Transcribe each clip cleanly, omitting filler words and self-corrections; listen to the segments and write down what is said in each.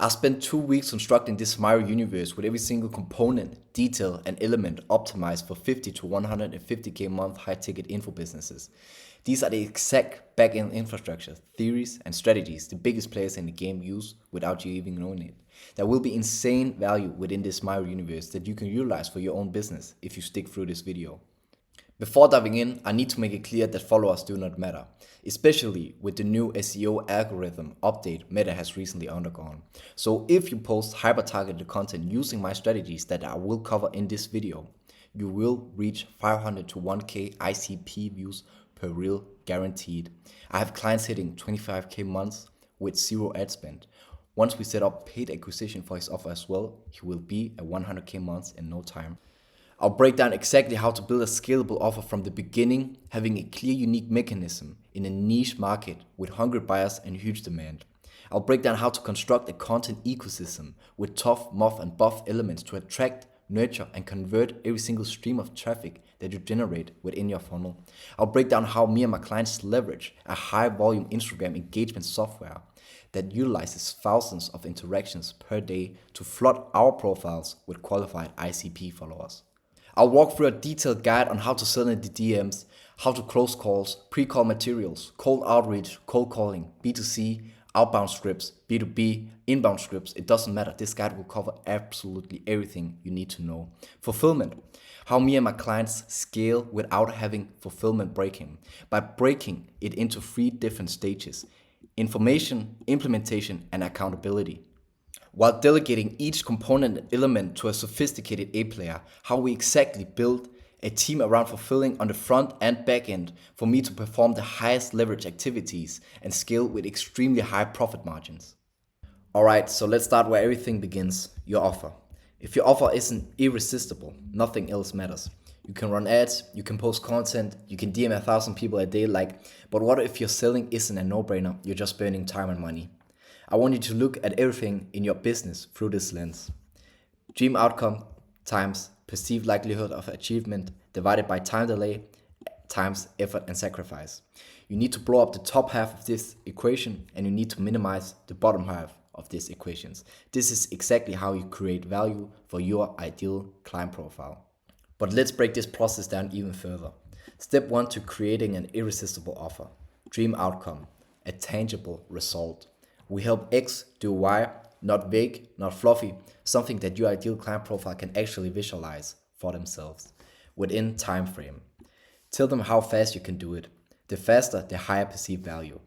I spent 2 weeks constructing this Smile universe with every single component, detail, and element optimized for 50 to 150k a month high-ticket info businesses. These are the exact back-end infrastructure, theories, and strategies the biggest players in the game use without you even knowing it. There will be insane value within this Smile universe that you can utilize for your own business if you stick through this video. Before diving in, I need to make it clear that followers do not matter, especially with the new SEO algorithm update Meta has recently undergone. So if you post hyper-targeted content using my strategies that I will cover in this video, you will reach 500 to 1k ICP views per reel guaranteed. I have clients hitting 25k months with zero ad spend. Once we set up paid acquisition for his offer as well, he will be at 100k months in no time. I'll break down exactly how to build a scalable offer from the beginning, having a clear, unique mechanism in a niche market with hungry buyers and huge demand. I'll break down how to construct a content ecosystem with tough, muff, and buff elements to attract, nurture, and convert every single stream of traffic that you generate within your funnel. I'll break down how me and my clients leverage a high-volume Instagram engagement software that utilizes thousands of interactions per day to flood our profiles with qualified ICP followers. I'll walk through a detailed guide on how to sell in the DMs, how to close calls, pre-call materials, cold outreach, cold calling, B2C, outbound scripts, B2B, inbound scripts. It doesn't matter. This guide will cover absolutely everything you need to know. Fulfillment, how me and my clients scale without having fulfillment breaking, by breaking it into 3 different stages: information, implementation, and accountability. While delegating each component and element to a sophisticated A player, how we exactly build a team around fulfilling on the front and back end for me to perform the highest leverage activities and scale with extremely high profit margins. Alright, so let's start where everything begins, your offer. If your offer isn't irresistible, nothing else matters. You can run ads, you can post content, you can DM 1,000 people a day, but what if your selling isn't a no-brainer, you're just burning time and money? I want you to look at everything in your business through this lens. Dream outcome times perceived likelihood of achievement divided by time delay times effort and sacrifice. You need to blow up the top half of this equation and you need to minimize the bottom half of these equations. This is exactly how you create value for your ideal client profile. But let's break this process down even further. Step 1 to creating an irresistible offer. Dream outcome, a tangible result. We help X do Y, not vague, not fluffy, something that your ideal client profile can actually visualize for themselves within time frame. Tell them how fast you can do it. The faster, the higher perceived value.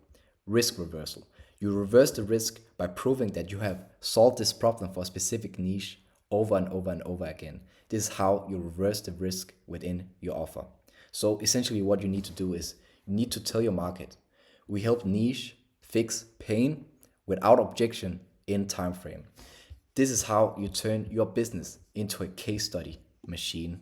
Risk reversal. You reverse the risk by proving that you have solved this problem for a specific niche over and over and over again. This is how you reverse the risk within your offer. So essentially what you need to do is you need to tell your market, we help niche fix pain without objection in time frame. This is how you turn your business into a case study machine.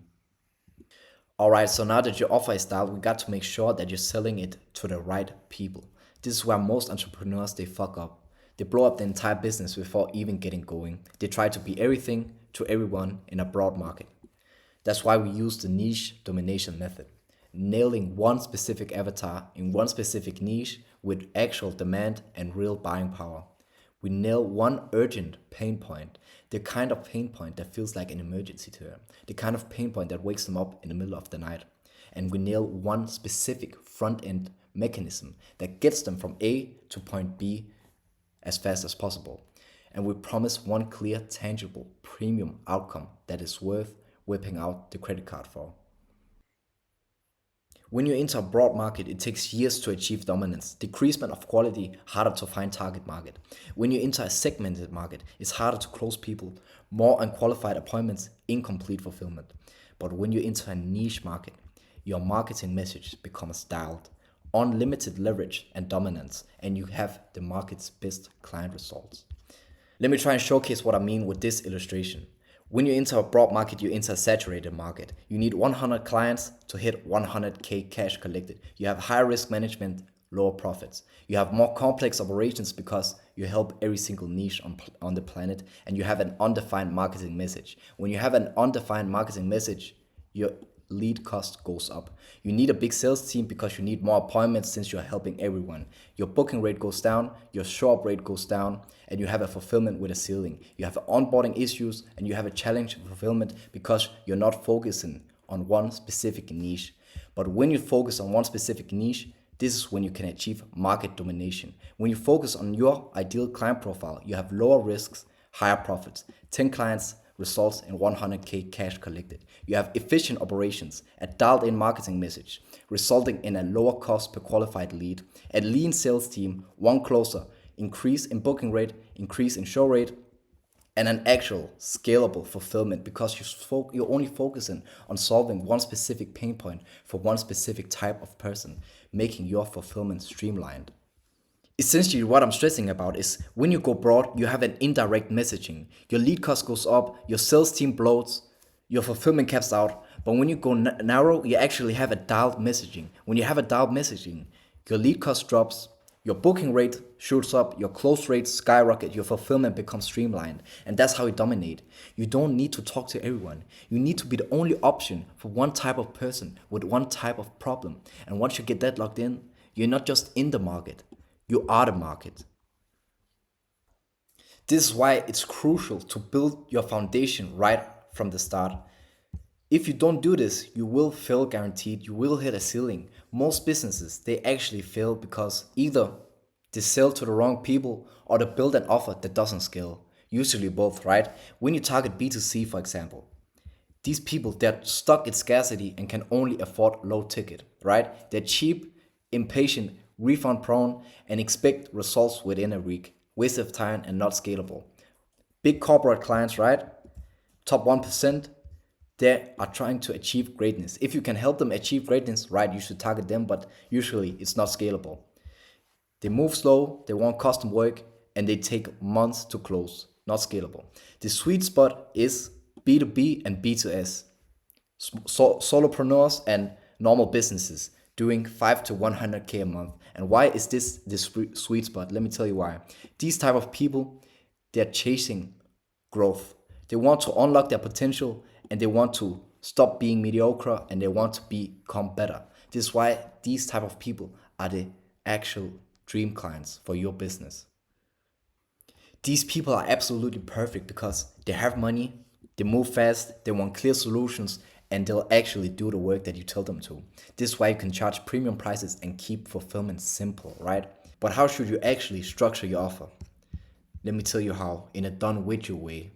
Alright, so now that your offer is dialed, we got to make sure that you're selling it to the right people. This is where most entrepreneurs, they fuck up. They blow up the entire business before even getting going. They try to be everything to everyone in a broad market. That's why we use the niche domination method. Nailing one specific avatar in one specific niche with actual demand and real buying power. We nail one urgent pain point, the kind of pain point that feels like an emergency to them, the kind of pain point that wakes them up in the middle of the night. And we nail one specific front-end mechanism that gets them from A to point B as fast as possible. And we promise one clear, tangible, premium outcome that is worth whipping out the credit card for. When you enter a broad market, it takes years to achieve dominance. Decreasement of quality, harder to find target market. When you enter a segmented market, it's harder to close people, more unqualified appointments, incomplete fulfillment. But when you enter a niche market, your marketing message becomes dialed, unlimited leverage and dominance, and you have the market's best client results. Let me try and showcase what I mean with this illustration. When you enter a broad market, you enter a saturated market. You need 100 clients to hit 100k cash collected. You have high risk management, lower profits. You have more complex operations because you help every single niche on the planet, and you have an undefined marketing message. When you have an undefined marketing message, your lead cost goes up. You need a big sales team because you need more appointments since you're helping everyone. Your booking rate goes down, your show-up rate goes down, and you have a fulfillment with a ceiling. You have onboarding issues and you have a challenge for fulfillment because you're not focusing on one specific niche. But when you focus on one specific niche, this is when you can achieve market domination. When you focus on your ideal client profile, you have lower risks, higher profits. 10 clients results in 100K cash collected. You have efficient operations, a dialed in marketing message, resulting in a lower cost per qualified lead, a lean sales team, one closer, increase in booking rate, increase in show rate, and an actual scalable fulfillment because you're only focusing on solving one specific pain point for one specific type of person, making your fulfillment streamlined. Essentially, what I'm stressing about is when you go broad, you have an indirect messaging. Your lead cost goes up, your sales team bloats, your fulfillment caps out. But when you go narrow, you actually have a dialed messaging. When you have a dialed messaging, your lead cost drops, your booking rate shoots up, your close rates skyrocket, your fulfillment becomes streamlined. And that's how you dominate. You don't need to talk to everyone. You need to be the only option for one type of person with one type of problem. And once you get that locked in, you're not just in the market. You are the market. This is why it's crucial to build your foundation right from the start. If you don't do this, you will fail guaranteed. You will hit a ceiling. Most businesses, they actually fail because either they sell to the wrong people or they build an offer that doesn't scale. Usually both, right? When you target B2C, for example, these people, they're stuck in scarcity and can only afford low ticket, right? They're cheap, impatient, refund prone, and expect results within a week. Waste of time and not scalable. Big corporate clients, right? Top 1%, they are trying to achieve greatness. If you can help them achieve greatness, right, you should target them, but usually it's not scalable. They move slow, they want custom work, and they take months to close. Not scalable. The sweet spot is B2B and B2S. Solopreneurs and normal businesses doing 5 to 100K a month. And why is this sweet spot? Let me tell you why. These type of people, they're chasing growth. They want to unlock their potential and they want to stop being mediocre and they want to become better. This is why these type of people are the actual dream clients for your business. These people are absolutely perfect because they have money, they move fast, they want clear solutions, and they'll actually do the work that you tell them to. This is why you can charge premium prices and keep fulfillment simple, right? But how should you actually structure your offer? Let me tell you how, in a done with you way.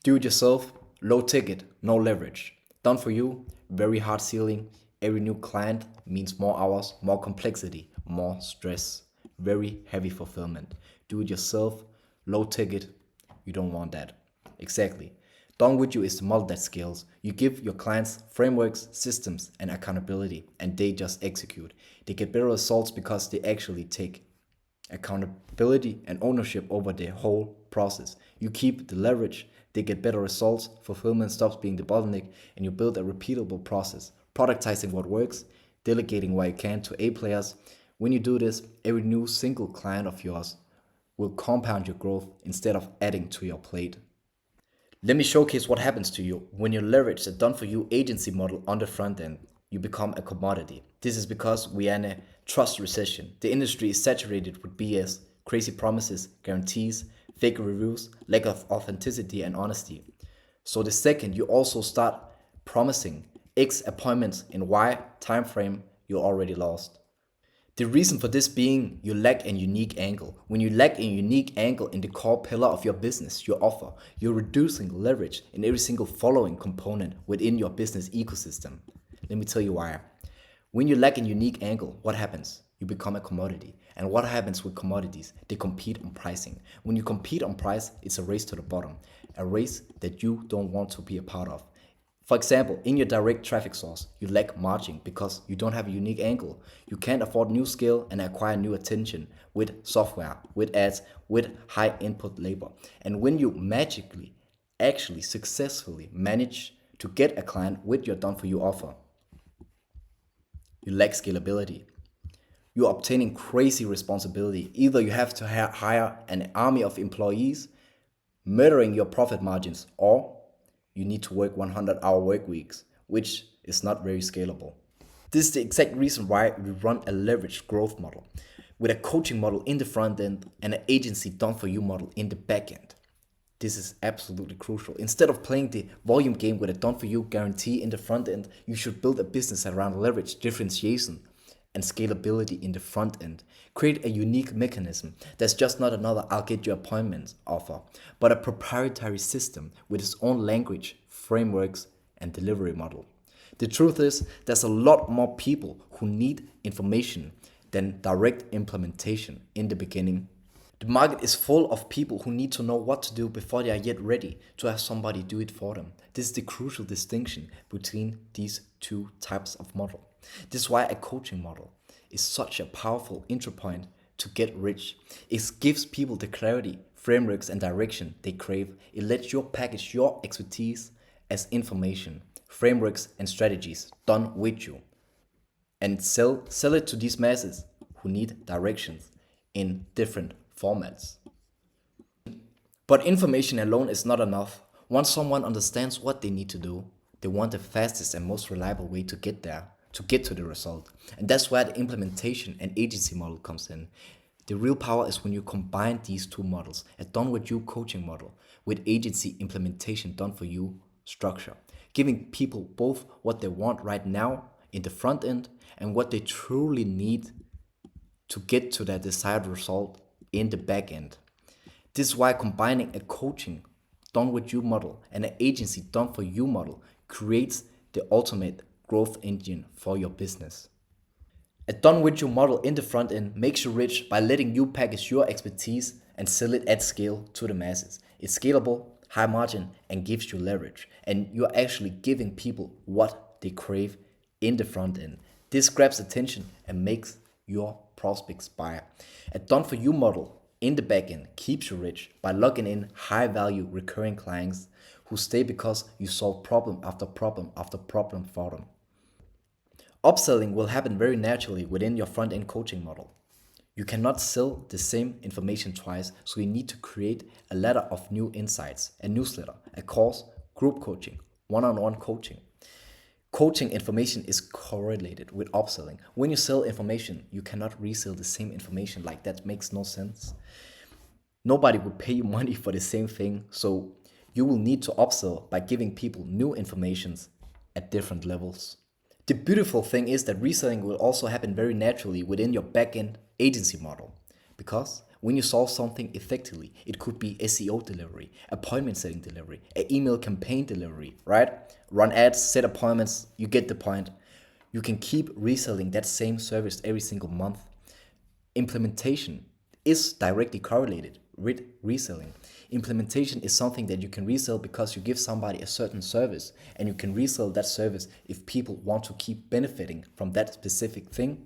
Do it yourself, low ticket, no leverage. Done for you, very hard ceiling. Every new client means more hours, more complexity, more stress. Very heavy fulfillment. Do it yourself, low ticket, you don't want that. Exactly. Done with you is the model that scales. You give your clients frameworks, systems, and accountability, and they just execute. They get better results because they actually take accountability and ownership over the whole process. You keep the leverage, they get better results, fulfillment stops being the bottleneck, and you build a repeatable process, productizing what works, delegating what you can to A players. When you do this, every new single client of yours will compound your growth instead of adding to your plate. Let me showcase what happens to you when you leverage a done-for-you agency model on the front end. You become a commodity. This is because we are in a trust recession. The industry is saturated with BS, crazy promises, guarantees, fake reviews, lack of authenticity and honesty. So the second you also start promising X appointments in Y time frame, you're already lost. The reason for this being you lack a unique angle. When you lack a unique angle in the core pillar of your business, your offer, you're reducing leverage in every single following component within your business ecosystem. Let me tell you why. When you lack a unique angle, what happens? You become a commodity. And what happens with commodities? They compete on pricing. When you compete on price, it's a race to the bottom, a race that you don't want to be a part of. For example, in your direct traffic source, you lack margin because you don't have a unique angle. You can't afford new scale and acquire new attention with software, with ads, with high input labor. And when you magically, actually successfully manage to get a client with your done-for-you offer, you lack scalability. You're obtaining crazy responsibility. Either you have to hire an army of employees, murdering your profit margins, or you need to work 100-hour work weeks, which is not very scalable. This is the exact reason why we run a leveraged growth model with a coaching model in the front end and an agency done for you model in the back end. This is absolutely crucial. Instead of playing the volume game with a done for you guarantee in the front end, you should build a business around leverage, differentiation, and scalability in the front end. Create a unique mechanism that's just not another I'll get you appointments offer, but a proprietary system with its own language, frameworks, and delivery model. The truth is, there's a lot more people who need information than direct implementation in the beginning. The market is full of people who need to know what to do before they are yet ready to have somebody do it for them. This is the crucial distinction between these two types of model. This is why a coaching model is such a powerful entry point to get rich. It gives people the clarity, frameworks, and direction they crave. It lets you package your expertise as information, frameworks, and strategies done with you, and sell it to these masses who need directions in different formats. But information alone is not enough. Once someone understands what they need to do, they want the fastest and most reliable way to get there, to get to the result. And that's where the implementation and agency model comes in. The real power is when you combine these two models, a done with you coaching model with agency implementation done for you structure, giving people both what they want right now in the front end and what they truly need to get to their desired result in the back end. This is why combining a coaching done with you model and an agency done for you model creates the ultimate growth engine for your business. A done with you model in the front end makes you rich by letting you package your expertise and sell it at scale to the masses. It's scalable, high margin, and gives you leverage. And you're actually giving people what they crave in the front end. This grabs attention and makes your prospects buy. A done for you model in the back end keeps you rich by logging in high value recurring clients who stay because you solve problem after problem after problem for them. Upselling will happen very naturally within your front end coaching model. You cannot sell the same information twice, so you need to create a ladder of new insights, a newsletter, a course, group coaching, one-on-one coaching. Coaching information is correlated with upselling. When you sell information, you cannot resell the same information. Like, that makes no sense. Nobody would pay you money for the same thing, so you will need to upsell by giving people new informations at different levels. The beautiful thing is that reselling will also happen very naturally within your backend agency model, because when you solve something effectively, it could be SEO delivery, appointment setting delivery, an email campaign delivery, right? Run ads, set appointments, you get the point. You can keep reselling that same service every single month. Implementation is directly correlated with reselling. Implementation is something that you can resell because you give somebody a certain service, and you can resell that service if people want to keep benefiting from that specific thing.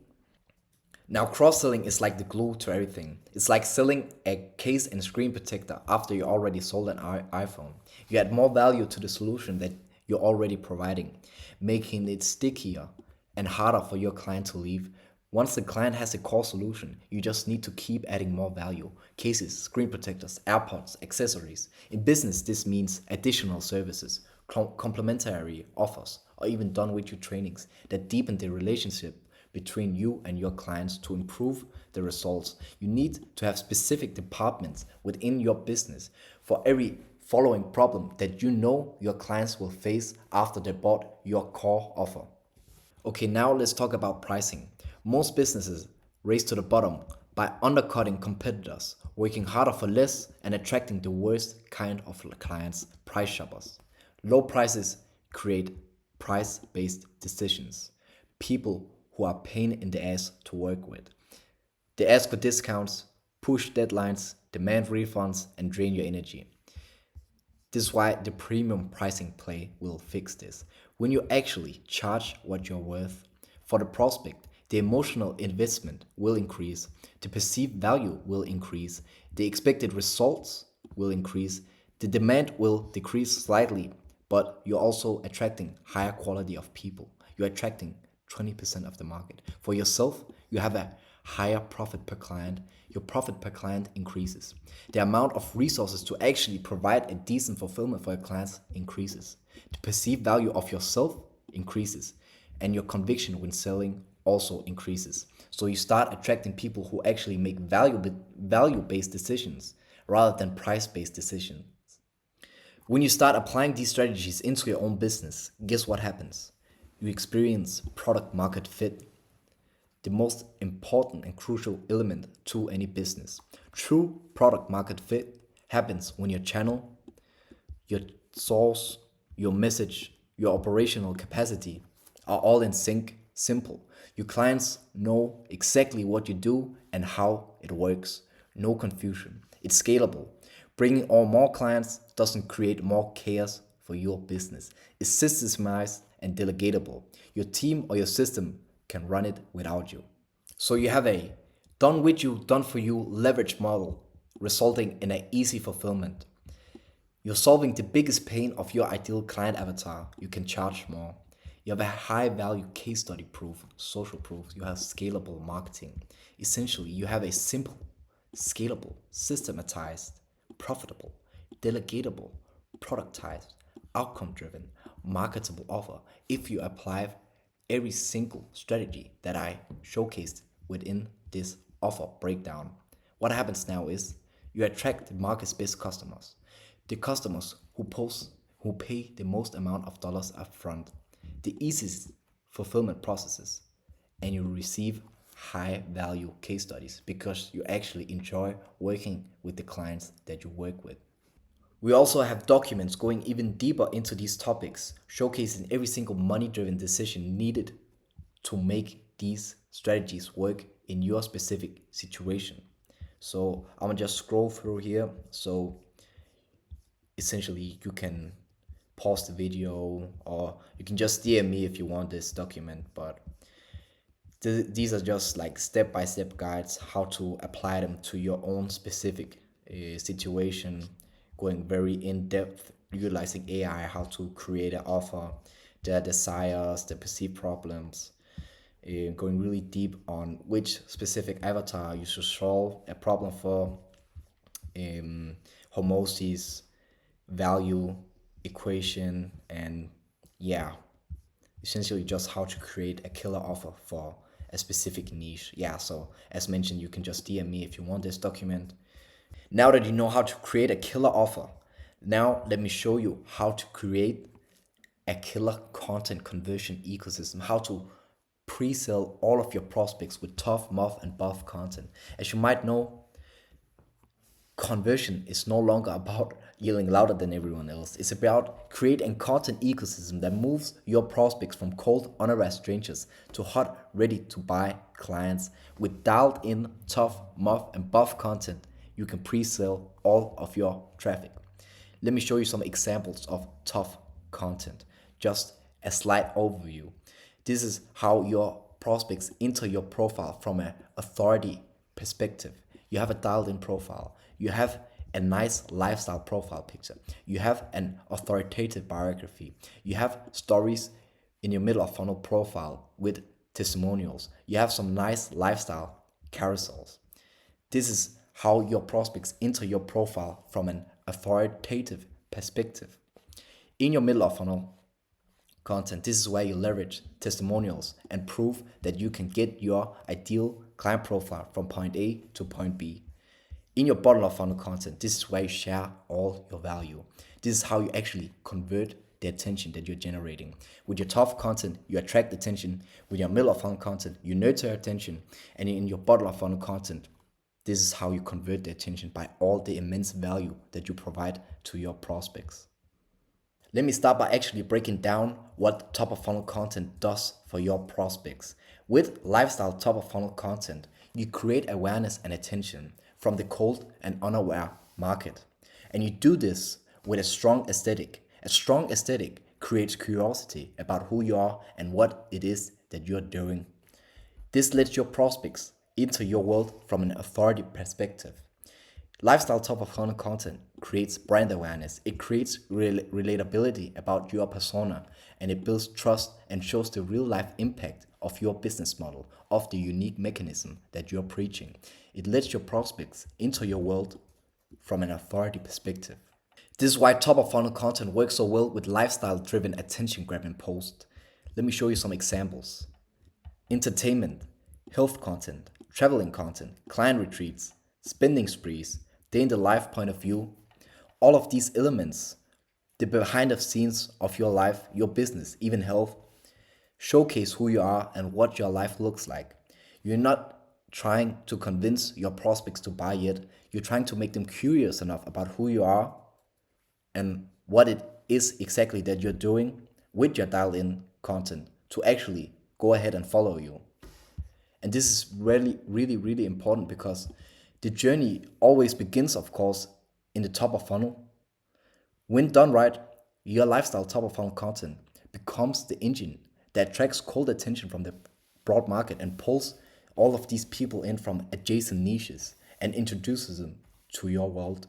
Now, cross-selling is like the glue to everything. It's like selling a case and screen protector after you already sold an iPhone. You add more value to the solution that you're already providing, making it stickier and harder for your client to leave. Once the client has a core solution, you just need to keep adding more value. Cases, screen protectors, AirPods, accessories. In business, this means additional services, complementary offers, or even done with you trainings that deepen the relationship between you and your clients to improve the results. You need to have specific departments within your business for every following problem that you know your clients will face after they bought your core offer. Okay, now let's talk about pricing. Most businesses race to the bottom by undercutting competitors, working harder for less, and attracting the worst kind of clients, price shoppers. Low prices create price-based decisions. People who are pain in the ass to work with. They ask for discounts, push deadlines, demand refunds, and drain your energy. This is why the premium pricing play will fix this. When you actually charge what you're worth, for the prospect, the emotional investment will increase, the perceived value will increase, the expected results will increase, the demand will decrease slightly, but you're also attracting higher quality of people. You're attracting 20% of the market. For yourself, you have a higher profit per client. Your profit per client increases. The amount of resources to actually provide a decent fulfillment for your clients increases. The perceived value of yourself increases, and your conviction when selling also increases. So you start attracting people who actually make value-based decisions rather than price-based decisions. When you start applying these strategies into your own business, guess what happens? You experience product market fit, the most important and crucial element to any business. True product market fit happens when your channel, your source, your message, your operational capacity are all in sync, simple. Your clients know exactly what you do and how it works. No confusion. It's scalable. Bringing on more clients doesn't create more chaos for your business. It's systemized and delegatable. Your team or your system can run it without you. So you have a done with you, done for you leverage model, resulting in an easy fulfillment. You're solving the biggest pain of your ideal client avatar. You can charge more. You have a high value case study proof, social proof. You have scalable marketing. Essentially, you have a simple, scalable, systematized, profitable, delegatable, productized, outcome driven, marketable offer if you apply every single strategy that I showcased within this offer breakdown. What happens now is you attract the market's best customers, the customers who pay the most amount of dollars upfront, the easiest fulfillment processes, and you receive high value case studies because you actually enjoy working with the clients that you work with. We also have documents going even deeper into these topics, showcasing every single money-driven decision needed to make these strategies work in your specific situation. So I'm gonna just scroll through here. So essentially you can pause the video or you can just DM me if you want this document, but these are just like step-by-step guides how to apply them to your own specific situation, going very in-depth, utilizing AI, how to create an offer, their desires, the perceived problems, going really deep on which specific avatar you should solve a problem for, homosis, value equation, and yeah, essentially just how to create a killer offer for a specific niche. Yeah, so as mentioned, you can just DM me if you want this document. Now that you know how to create a killer offer, now let me show you how to create a killer content conversion ecosystem, how to pre-sell all of your prospects with tough, muff, and buff content. As you might know, conversion is no longer about yelling louder than everyone else. It's about creating a content ecosystem that moves your prospects from cold, unawares strangers to hot, ready to buy clients. With dialed in, tough, muff, and buff content, you can pre-sell all of your traffic. Let me show you some examples of tough content. Just a slight overview. This is how your prospects enter your profile from an authority perspective. You have a dialed in profile. You have a nice lifestyle profile picture. You have an authoritative biography. You have stories in your middle of funnel profile with testimonials. You have some nice lifestyle carousels. This is how your prospects enter your profile from an authoritative perspective. In your middle of funnel content, this is where you leverage testimonials and prove that you can get your ideal client profile from point A to point B. In your bottom of funnel content, this is where you share all your value. This is how you actually convert the attention that you're generating. With your top content, you attract attention. With your middle of funnel content, you nurture attention. And in your bottom of funnel content, this is how you convert the attention by all the immense value that you provide to your prospects. Let me start by actually breaking down what top of funnel content does for your prospects. With lifestyle top of funnel content, you create awareness and attention from the cold and unaware market. And you do this with a strong aesthetic. A strong aesthetic creates curiosity about who you are and what it is that you're doing. This lets your prospects into your world from an authority perspective. Lifestyle top of funnel content creates brand awareness. It creates relatability about your persona, and it builds trust and shows the real life impact of your business model, of the unique mechanism that you're preaching. It lets your prospects into your world from an authority perspective. This is why top of funnel content works so well with lifestyle driven attention grabbing posts. Let me show you some examples. Entertainment, health content, traveling content, client retreats, spending sprees, day in the life point of view. All of these elements, the behind the scenes of your life, your business, even health, showcase who you are and what your life looks like. You're not trying to convince your prospects to buy it. You're trying to make them curious enough about who you are and what it is exactly that you're doing with your dialed in content to actually go ahead and follow you. And this is really, really, really important because the journey always begins, of course, in the top of funnel. When done right, your lifestyle top of funnel content becomes the engine that attracts cold attention from the broad market and pulls all of these people in from adjacent niches and introduces them to your world.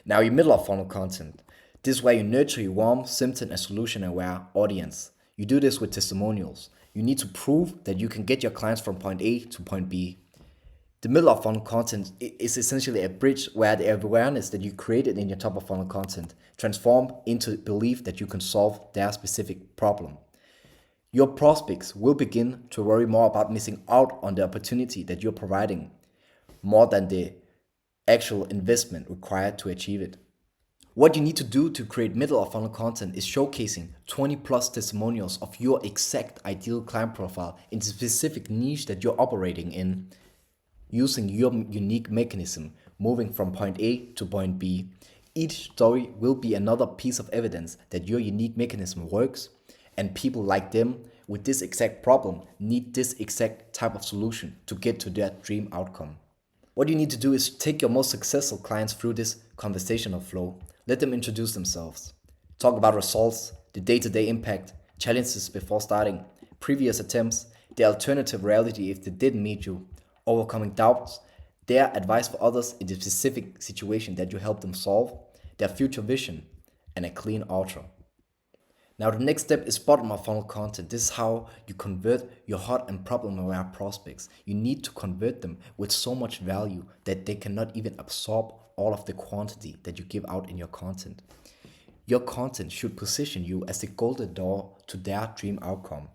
Now, your middle of funnel content. This is where you nurture your warm, symptom and solution aware audience. You do this with testimonials. You need to prove that you can get your clients from point A to point B. The middle of funnel content is essentially a bridge where the awareness that you created in your top of funnel content transform into belief that you can solve their specific problem. Your prospects will begin to worry more about missing out on the opportunity that you're providing more than the actual investment required to achieve it. What you need to do to create middle of funnel content is showcasing 20 plus testimonials of your exact ideal client profile in the specific niche that you're operating in, using your unique mechanism, moving from point A to point B. Each story will be another piece of evidence that your unique mechanism works and people like them with this exact problem need this exact type of solution to get to their dream outcome. What you need to do is take your most successful clients through this conversational flow. Let them introduce themselves. Talk about results, the day-to-day impact, challenges before starting, previous attempts, the alternative reality if they didn't meet you, overcoming doubts, their advice for others in the specific situation that you help them solve, their future vision, and a clean outro. Now the next step is bottom of funnel content. This is how you convert your hot and problem aware prospects. You need to convert them with so much value that they cannot even absorb all of the quantity that you give out in your content. Your content should position you as the golden door to their dream outcome.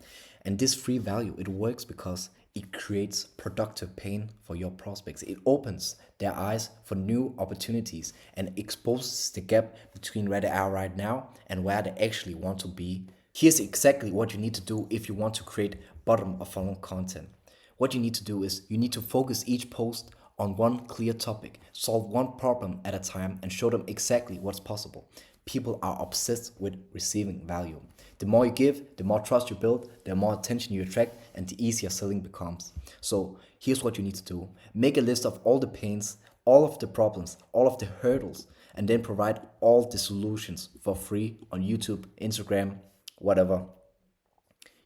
And this free value, it works because it creates productive pain for your prospects. It opens their eyes for new opportunities and exposes the gap between where they are right now and where they actually want to be. Here's exactly what you need to do if you want to create bottom of funnel content. What you need to do is you need to focus each post on one clear topic, solve one problem at a time, and show them exactly what's possible. People are obsessed with receiving value. The more you give, the more trust you build, the more attention you attract, and the easier selling becomes. So here's what you need to do. Make a list of all the pains, all of the problems, all of the hurdles, and then provide all the solutions for free on YouTube, Instagram, whatever.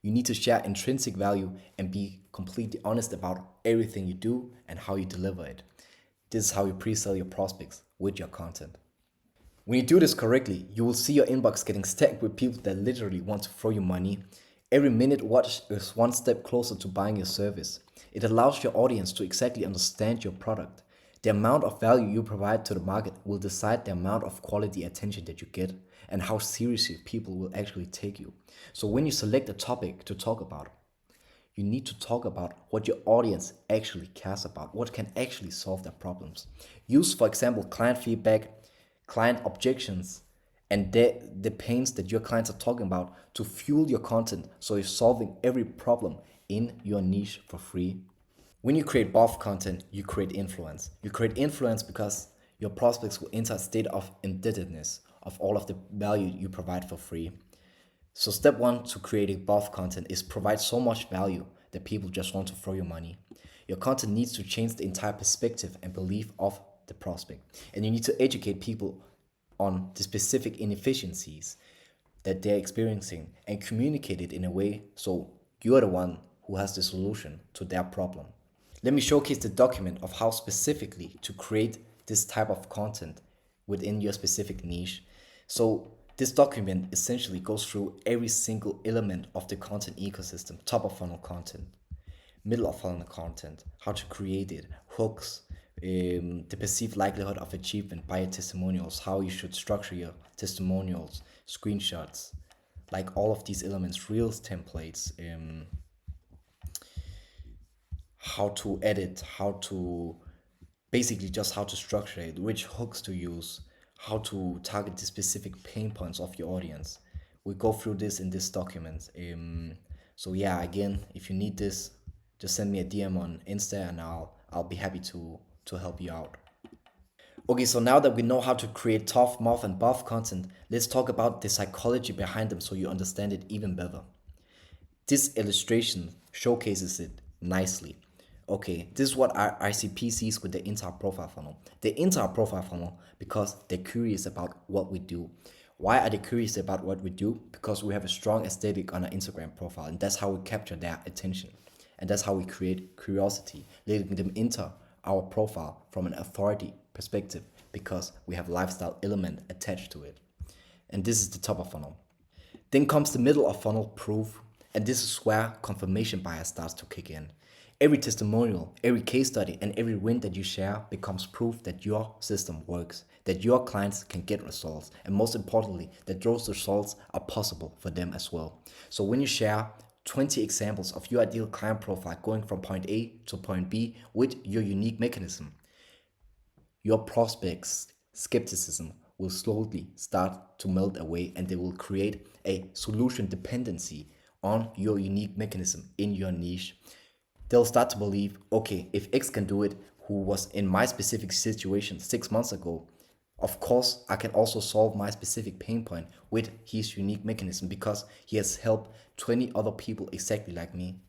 You need to share intrinsic value and be completely honest about everything you do and how you deliver it. This is how you pre-sell your prospects with your content. When you do this correctly, you will see your inbox getting stacked with people that literally want to throw you money. Every minute watched is one step closer to buying your service. It allows your audience to exactly understand your product. The amount of value you provide to the market will decide the amount of quality attention that you get and how seriously people will actually take you. So when you select a topic to talk about, you need to talk about what your audience actually cares about, what can actually solve their problems. Use, for example, client feedback, client objections, and the pains that your clients are talking about to fuel your content so you're solving every problem in your niche for free. When you create BOF content, you create influence. You create influence because your prospects will enter a state of indebtedness of all of the value you provide for free. So step one to creating BOF content is provide so much value that people just want to throw you money. Your content needs to change the entire perspective and belief of the prospect. And you need to educate people on the specific inefficiencies that they're experiencing and communicate it in a way so you're the one who has the solution to their problem. Let me showcase the document of how specifically to create this type of content within your specific niche. So this document essentially goes through every single element of the content ecosystem: top of funnel content, middle of funnel content, how to create it, hooks, the perceived likelihood of achievement by your testimonials, how you should structure your testimonials, screenshots, like all of these elements, Reels templates, how to edit, how to basically just how to structure it, which hooks to use, how to target the specific pain points of your audience. We go through this in this document. So yeah, again, if you need this, just send me a DM on Insta and I'll be happy to help you out. Okay, so now that we know how to create tough, mouth, and buff content, let's talk about the psychology behind them so you understand it even better. This illustration showcases it nicely. Okay, this is what our ICP sees with the entire profile funnel. The entire profile funnel, because they're curious about what we do. Why are they curious about what we do? Because we have a strong aesthetic on our Instagram profile, and that's how we capture their attention. And that's how we create curiosity, letting them enter our profile from an authority perspective because we have lifestyle element attached to it. And this is the top of funnel. Then comes the middle of funnel, proof, and this is where confirmation bias starts to kick in. Every testimonial, every case study, and every win that you share becomes proof that your system works, that your clients can get results, and most importantly, that those results are possible for them as well. So when you share 20 examples of your ideal client profile going from point A to point B with your unique mechanism, your prospects' skepticism will slowly start to melt away and they will create a solution dependency on your unique mechanism in your niche. They'll start to believe, okay, if X can do it, who was in my specific situation 6 months ago, of course, I can also solve my specific pain point with his unique mechanism because he has helped 20 other people exactly like me.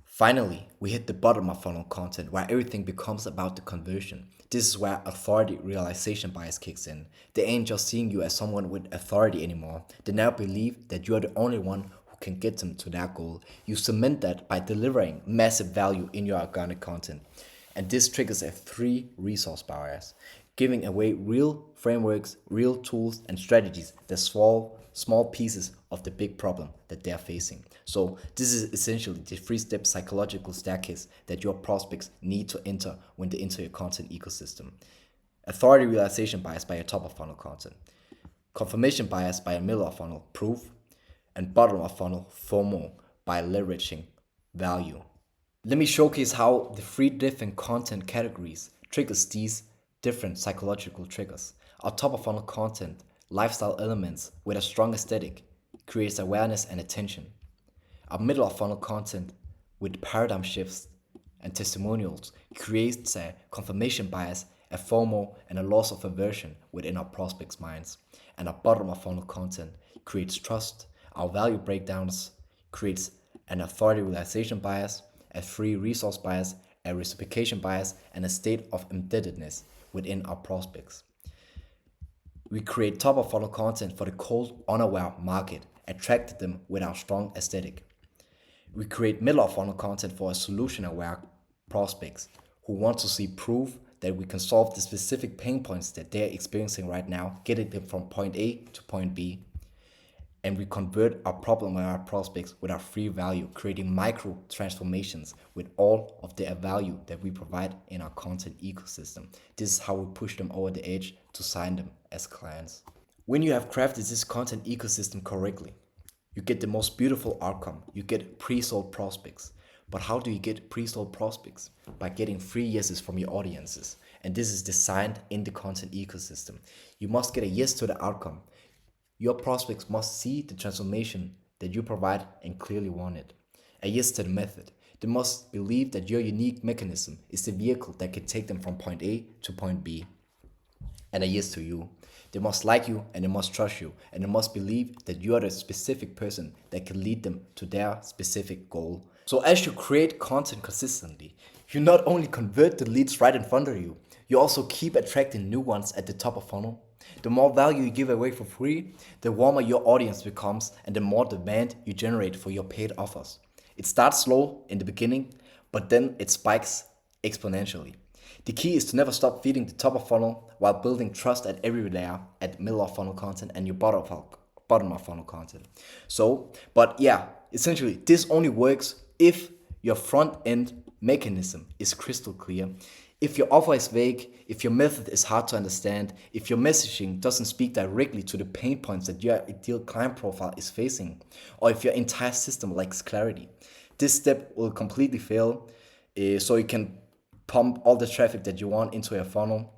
Finally, we hit the bottom of funnel content where everything becomes about the conversion. This is where authority realization bias kicks in. They ain't just seeing you as someone with authority anymore. They now believe that you are the only one who can get them to their goal. You cement that by delivering massive value in your organic content. And this triggers a 3 resource bias, giving away real frameworks, real tools, and strategies that solve small pieces of the big problem that they're facing. So this is essentially the 3-step psychological staircase that your prospects need to enter when they enter your content ecosystem. Authority realization bias by your top of funnel content, confirmation bias by your middle of funnel, proof, and bottom of funnel, FOMO, by leveraging value. Let me showcase how the 3 different content categories triggers these different psychological triggers. Our top of funnel content, lifestyle elements with a strong aesthetic, creates awareness and attention. Our middle of funnel content with paradigm shifts and testimonials creates a confirmation bias, a FOMO, and a loss of aversion within our prospects' minds. And our bottom of funnel content creates trust. Our value breakdowns creates an authority realization bias, a free resource bias, a reciprocation bias, and a state of indebtedness within our prospects. We create top of funnel content for the cold, unaware market, attract them with our strong aesthetic. We create middle of funnel content for a solution aware prospects who want to see proof that we can solve the specific pain points that they're experiencing right now, getting them from point A to point B. And we convert our problem aware prospects with our free value, creating micro transformations with all of the value that we provide in our content ecosystem. This is how we push them over the edge to sign them as clients. When you have crafted this content ecosystem correctly, you get the most beautiful outcome. You get pre-sold prospects. But how do you get pre-sold prospects? By getting free yeses from your audiences. And this is designed in the content ecosystem. You must get a yes to the outcome. Your prospects must see the transformation that you provide and clearly want it. A yes to the method. They must believe that your unique mechanism is the vehicle that can take them from point A to point B. And a yes to you. They must like you and they must trust you. And they must believe that you are the specific person that can lead them to their specific goal. So as you create content consistently, you not only convert the leads right in front of you, you also keep attracting new ones at the top of funnel. The more value you give away for free, the warmer your audience becomes and the more demand you generate for your paid offers. It starts slow in the beginning, but then it spikes exponentially. The key is to never stop feeding the top of funnel while building trust at every layer, at middle of funnel content and your bottom of funnel content. But essentially this only works if your front end mechanism is crystal clear, If your offer is vague, if your method is hard to understand, if your messaging doesn't speak directly to the pain points that your ideal client profile is facing, or if your entire system lacks clarity, this step will completely fail. So you can pump all the traffic that you want into your funnel.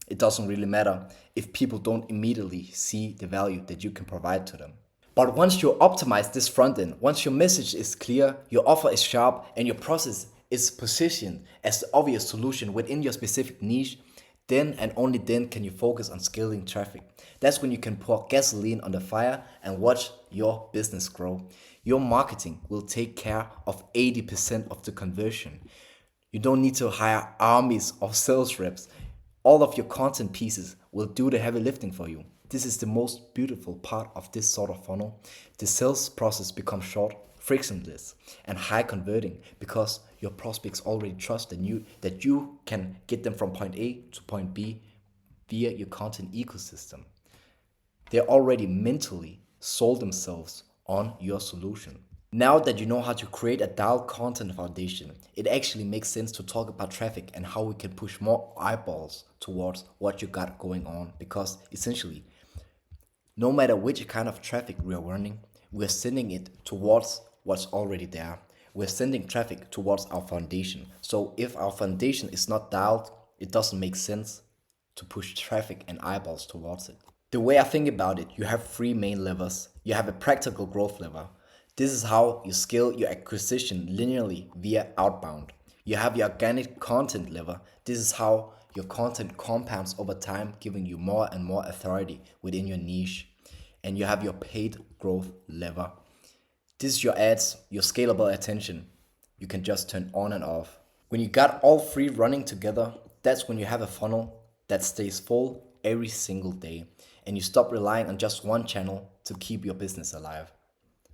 It doesn't really matter if people don't immediately see the value that you can provide to them. But once you optimize this front end, once your message is clear, your offer is sharp, and your process is positioned as the obvious solution within your specific niche, then and only then can you focus on scaling traffic. That's when you can pour gasoline on the fire and watch your business grow. Your marketing will take care of 80% of the conversion. You don't need to hire armies of sales reps. All of your content pieces will do the heavy lifting for you. This is the most beautiful part of this sort of funnel. The sales process becomes short, frictionless, and high converting because your prospects already trust that you can get them from point A to point B via your content ecosystem. They already mentally sold themselves on your solution. Now that you know how to create a dialed content foundation, it actually makes sense to talk about traffic and how we can push more eyeballs towards what you got going on, because essentially, no matter which kind of traffic we are running, we are sending it towards what's already there. We're sending traffic towards our foundation. So if our foundation is not dialed, it doesn't make sense to push traffic and eyeballs towards it. The way I think about it, you have three main levers. You have a practical growth lever. This is how you scale your acquisition linearly via outbound. You have your organic content lever. This is how your content compounds over time, giving you more and more authority within your niche. And you have your paid growth lever. This is your ads, your scalable attention. You can just turn on and off. When you got all three running together, that's when you have a funnel that stays full every single day. And you stop relying on just one channel to keep your business alive.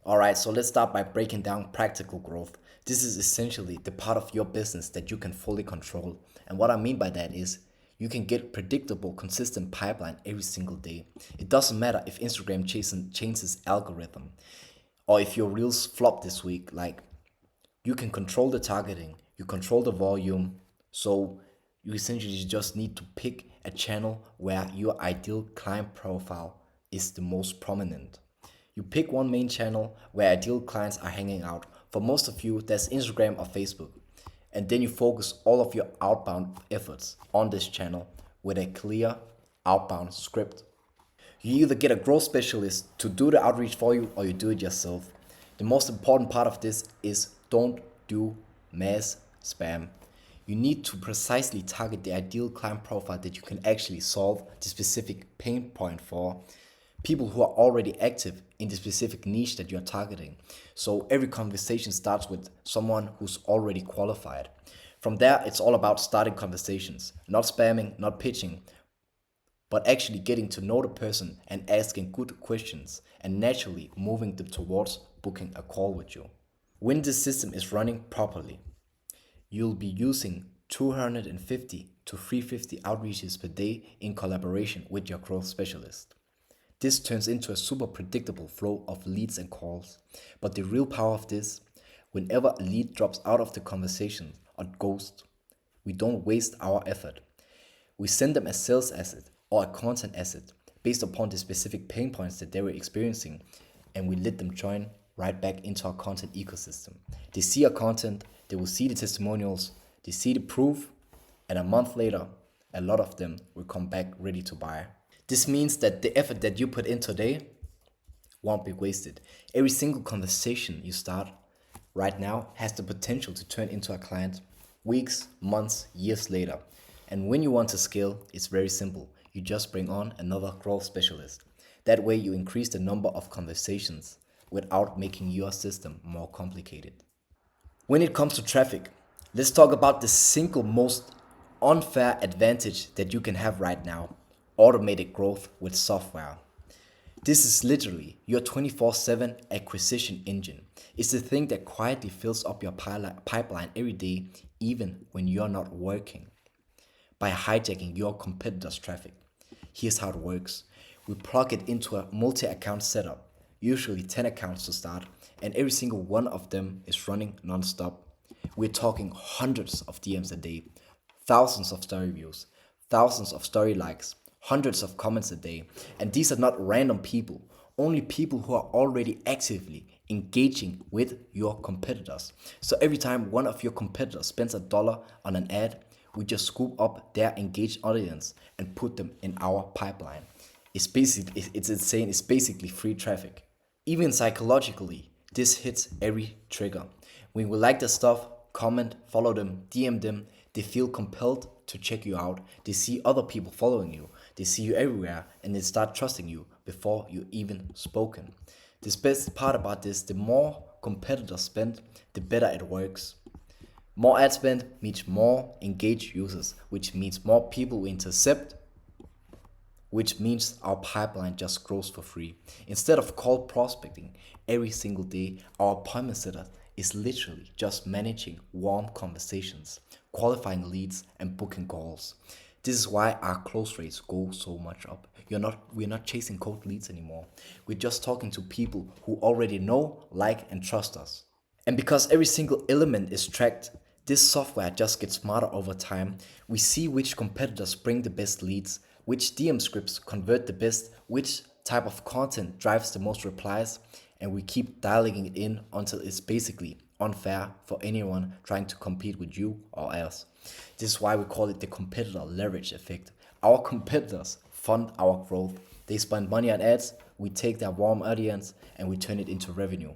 Alright, so let's start by breaking down practical growth. This is essentially the part of your business that you can fully control. And what I mean by that is you can get predictable, consistent pipeline every single day. It doesn't matter if Instagram changes algorithm or if your reels flop this week. Like, you can control the targeting, you control the volume. So you essentially just need to pick a channel where your ideal client profile is the most prominent. You pick one main channel where ideal clients are hanging out. For most of you, that's Instagram or Facebook. And then you focus all of your outbound efforts on this channel with a clear outbound script. You either get a growth specialist to do the outreach for you or you do it yourself. The most important part of this is don't do mass spam. You need to precisely target the ideal client profile that you can actually solve the specific pain point for. People who are already active in the specific niche that you're targeting. So every conversation starts with someone who's already qualified. From there, it's all about starting conversations, not spamming, not pitching, but actually getting to know the person and asking good questions and naturally moving them towards booking a call with you. When this system is running properly, you'll be using 250 to 350 outreaches per day in collaboration with your growth specialist. This turns into a super predictable flow of leads and calls. But the real power of this, whenever a lead drops out of the conversation or ghost, we don't waste our effort. We send them a sales asset or a content asset based upon the specific pain points that they were experiencing, and we let them join right back into our content ecosystem. They see our content, they will see the testimonials, they see the proof, and a month later, a lot of them will come back ready to buy. This means that the effort that you put in today won't be wasted. Every single conversation you start right now has the potential to turn into a client weeks, months, years later. And when you want to scale, it's very simple. You just bring on another growth specialist. That way you increase the number of conversations without making your system more complicated. When it comes to traffic, let's talk about the single most unfair advantage that you can have right now: automated growth with software. This is literally your 24/7 acquisition engine. It's the thing that quietly fills up your pipeline every day, even when you're not working. By hijacking your competitors' traffic. Here's how it works. We plug it into a multi-account setup, usually 10 accounts to start, and every single one of them is running non-stop. We're talking hundreds of DMs a day, thousands of story views, thousands of story likes, hundreds of comments a day. And these are not random people, only people who are already actively engaging with your competitors. So every time one of your competitors spends $1 on an ad, we just scoop up their engaged audience and put them in our pipeline. It's insane. It's basically free traffic. Even psychologically, this hits every trigger. When we like the stuff, comment, follow them, DM them, they feel compelled to check you out. They see other people following you. They see you everywhere and they start trusting you before you even spoken. The best part about this, the more competitors spend, the better it works. More ad spend means more engaged users, which means more people we intercept, which means our pipeline just grows for free. Instead of cold prospecting every single day, our appointment setter is literally just managing warm conversations, qualifying leads, and booking calls. This is why our close rates go so much up. We're not chasing cold leads anymore. We're just talking to people who already know, like, and trust us. And because every single element is tracked, this software just gets smarter over time. We see which competitors bring the best leads, which DM scripts convert the best, which type of content drives the most replies, and we keep dialing it in until it's basically unfair for anyone trying to compete with you or us. This is why we call it the competitor leverage effect. Our competitors fund our growth. They spend money on ads, we take their warm audience and we turn it into revenue,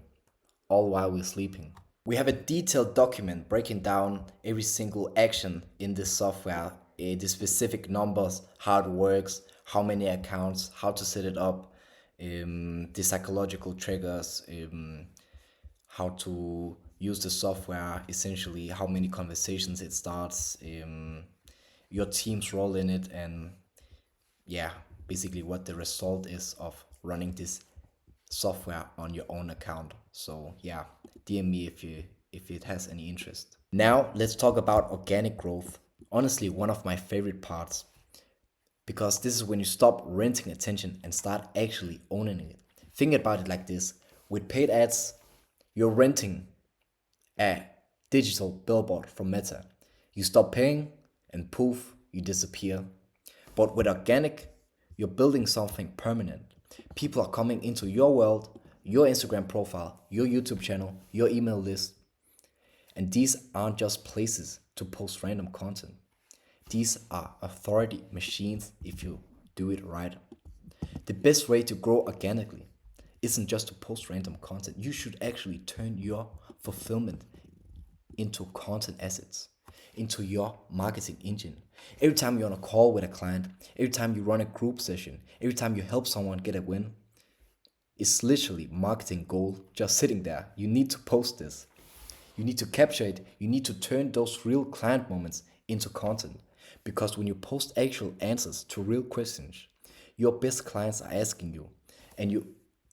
all while we're sleeping. We have a detailed document breaking down every single action in this software, the specific numbers, how it works, how many accounts, how to set it up, the psychological triggers, how to use the software, essentially how many conversations it starts, your team's role in it, and yeah, basically what the result is of running this software on your own account. So yeah, DM me if it has any interest. Now let's talk about organic growth. Honestly, one of my favorite parts, because this is when you stop renting attention and start actually owning it. Think about it like this: with paid ads, you're renting a digital billboard from Meta. You stop paying and poof, you disappear. But with organic, you're building something permanent. People are coming into your world, your Instagram profile, your YouTube channel, your email list. And these aren't just places to post random content. These are authority machines if you do it right. The best way to grow organically isn't just to post random content. You should actually turn your fulfillment into content assets, into your marketing engine. Every time you're on a call with a client, every time you run a group session, every time you help someone get a win, it's literally marketing gold just sitting there. You need to post this. You need to capture it. You need to turn those real client moments into content. Because when you post actual answers to real questions, your best clients are asking you, and you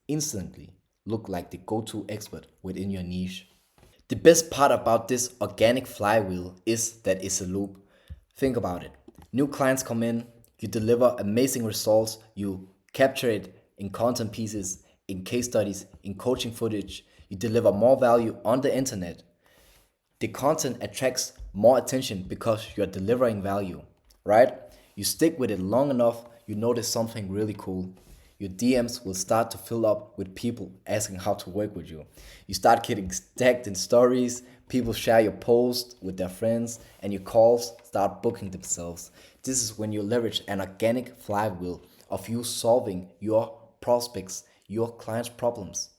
instantly look like the go-to expert within your niche. The best part about this organic flywheel is that it's a loop. Think about it. New clients come in, you deliver amazing results, you capture it in content pieces, in case studies, in coaching footage, you deliver more value on the internet. The content attracts more attention because you're delivering value, right? You stick with it long enough, you notice something really cool. Your DMs will start to fill up with people asking how to work with you. You start getting tagged in stories, people share your post with their friends, and your calls start booking themselves. This is when you leverage an organic flywheel of you solving your prospects, your clients' problems,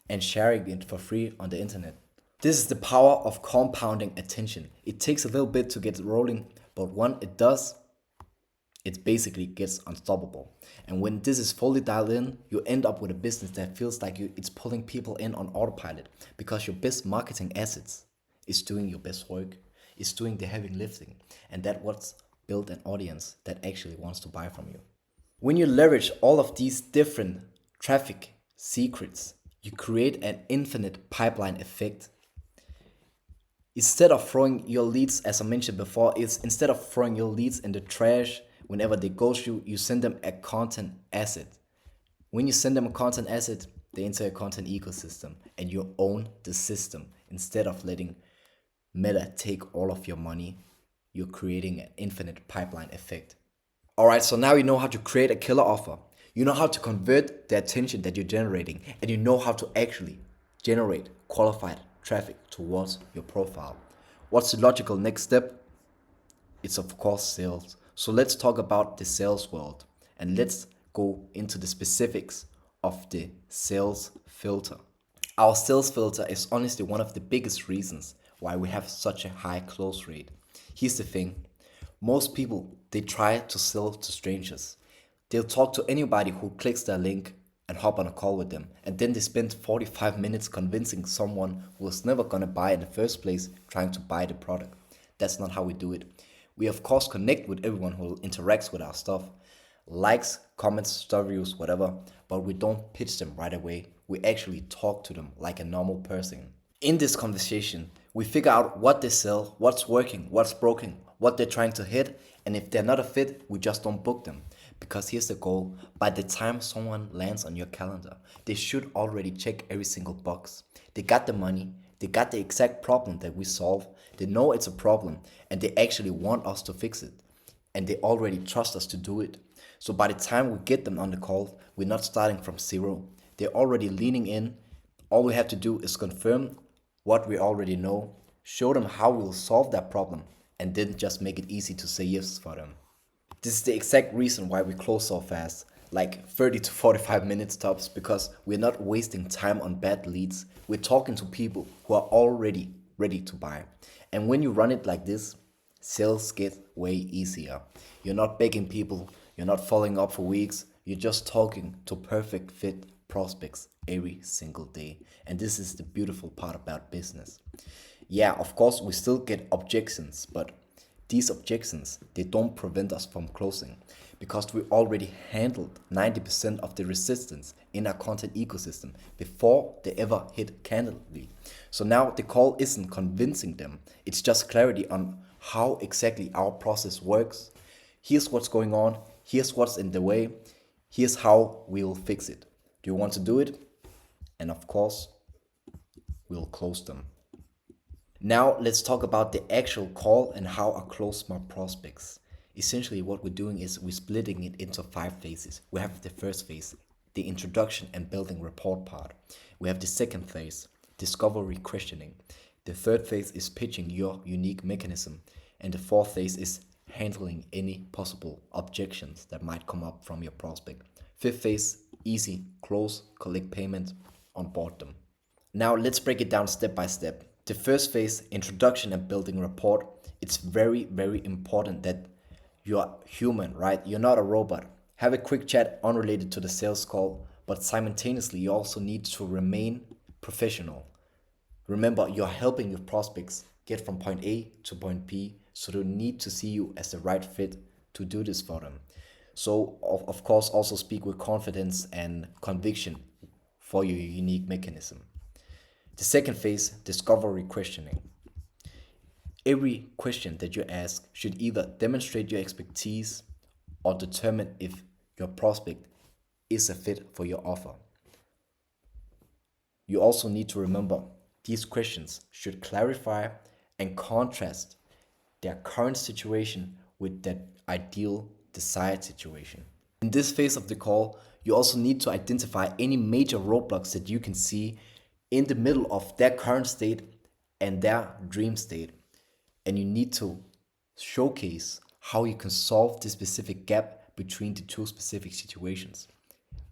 and sharing it for free on the internet. This is the power of compounding attention. It takes a little bit to get rolling, but when it does, it basically gets unstoppable. And when this is fully dialed in, you end up with a business that feels like it's pulling people in on autopilot, because your best marketing assets is doing your best work, is doing the heavy lifting, and that's what's built an audience that actually wants to buy from you. When you leverage all of these different traffic secrets, you create an infinite pipeline effect. Instead of throwing your leads, as I mentioned before, instead of throwing your leads in the trash whenever they ghost you, you send them a content asset. When you send them a content asset, they enter a content ecosystem and you own the system. Instead of letting Meta take all of your money, you're creating an infinite pipeline effect. Alright, so now you know how to create a killer offer. You know how to convert the attention that you're generating, and you know how to actually generate qualified traffic towards your profile. What's the logical next step? It's of course sales. So let's talk about the sales world and let's go into the specifics of the sales filter. Our sales filter is honestly one of the biggest reasons why we have such a high close rate. Here's the thing. Most people, they try to sell to strangers. They'll talk to anybody who clicks their link and hop on a call with them. And then they spend 45 minutes convincing someone who was never gonna buy in the first place trying to buy the product. That's not how we do it. We of course connect with everyone who interacts with our stuff. Likes, comments, story views, whatever, but we don't pitch them right away. We actually talk to them like a normal person. In this conversation, we figure out what they sell, what's working, what's broken, what they're trying to hit, and if they're not a fit, we just don't book them. Because here's the goal, by the time someone lands on your calendar, they should already check every single box. They got the money, they got the exact problem that we solve, they know it's a problem, and they actually want us to fix it. And they already trust us to do it. So by the time we get them on the call, we're not starting from zero. They're already leaning in. All we have to do is confirm what we already know, show them how we'll solve that problem, and then just make it easy to say yes for them. This is the exact reason why we close so fast, like 30 to 45 minutes tops, because we're not wasting time on bad leads. We're talking to people who are already ready to buy. And when you run it like this, sales get way easier. You're not begging people, you're not following up for weeks, you're just talking to perfect fit prospects every single day. And this is the beautiful part about business. Yeah, of course, we still get objections, but these objections, they don't prevent us from closing because we already handled 90% of the resistance in our content ecosystem before they ever hit Candidly. So now the call isn't convincing them, it's just clarity on how exactly our process works. Here's what's going on, here's what's in the way, here's how we'll fix it. Do you want to do it? And of course, we'll close them. Now let's talk about the actual call and how I close my prospects. Essentially what we're doing is we're splitting it into 5 phases. We have the first phase, the introduction and building rapport part. We have the second phase, discovery questioning. The third phase is pitching your unique mechanism. And the fourth phase is handling any possible objections that might come up from your prospect. Fifth phase, easy, close, collect payment, onboard them. Now let's break it down step by step. The first phase, introduction and building rapport, it's very, very important that you are human, right? You're not a robot. Have a quick chat unrelated to the sales call, but simultaneously you also need to remain professional. Remember, you're helping your prospects get from point A to point B, so they need to see you as the right fit to do this for them. So, of course, also speak with confidence and conviction for your unique mechanism. The second phase, discovery questioning. Every question that you ask should either demonstrate your expertise or determine if your prospect is a fit for your offer. You also need to remember these questions should clarify and contrast their current situation with that ideal desired situation. In this phase of the call, you also need to identify any major roadblocks that you can see in the middle of their current state and their dream state. And you need to showcase how you can solve this specific gap between the two specific situations.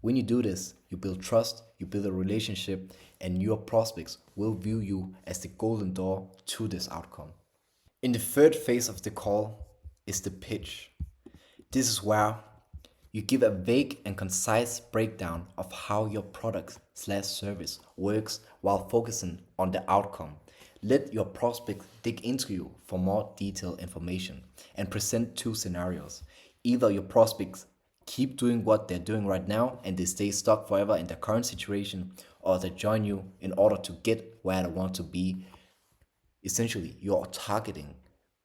When you do this, you build trust, you build a relationship, and your prospects will view you as the golden door to this outcome. In the third phase of the call is the pitch. This is where you give a vague and concise breakdown of how your product/service works while focusing on the outcome. Let your prospect dig into you for more detailed information and present 2 scenarios. Either your prospects keep doing what they're doing right now and they stay stuck forever in their current situation, or they join you in order to get where they want to be. Essentially, you're targeting.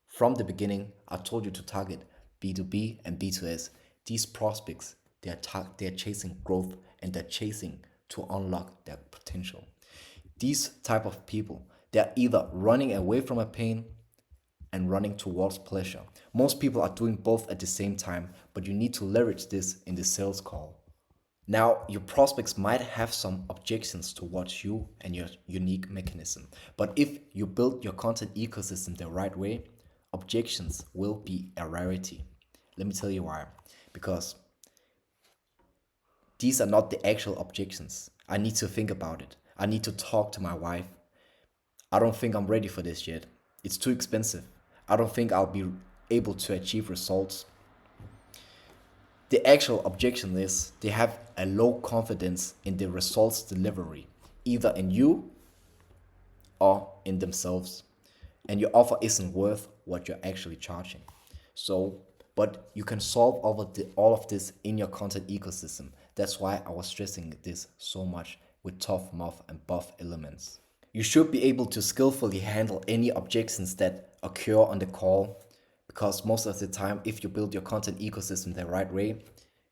From the beginning, I told you to target B2B and B2S. These prospects, they are chasing growth and they're chasing to unlock their potential. These type of people, they're either running away from a pain and running towards pleasure. Most people are doing both at the same time, but you need to leverage this in the sales call. Now, your prospects might have some objections towards you and your unique mechanism, but if you build your content ecosystem the right way, objections will be a rarity. Let me tell you why. Because these are not the actual objections. I need to think about it. I need to talk to my wife. I don't think I'm ready for this yet. It's too expensive. I don't think I'll be able to achieve results. The actual objection is they have a low confidence in the results delivery, either in you or in themselves. And your offer isn't worth what you're actually charging. So, but you can solve all of this in your content ecosystem. That's why I was stressing this so much with tough, muff, and buff elements. You should be able to skillfully handle any objections that occur on the call, because most of the time, if you build your content ecosystem the right way,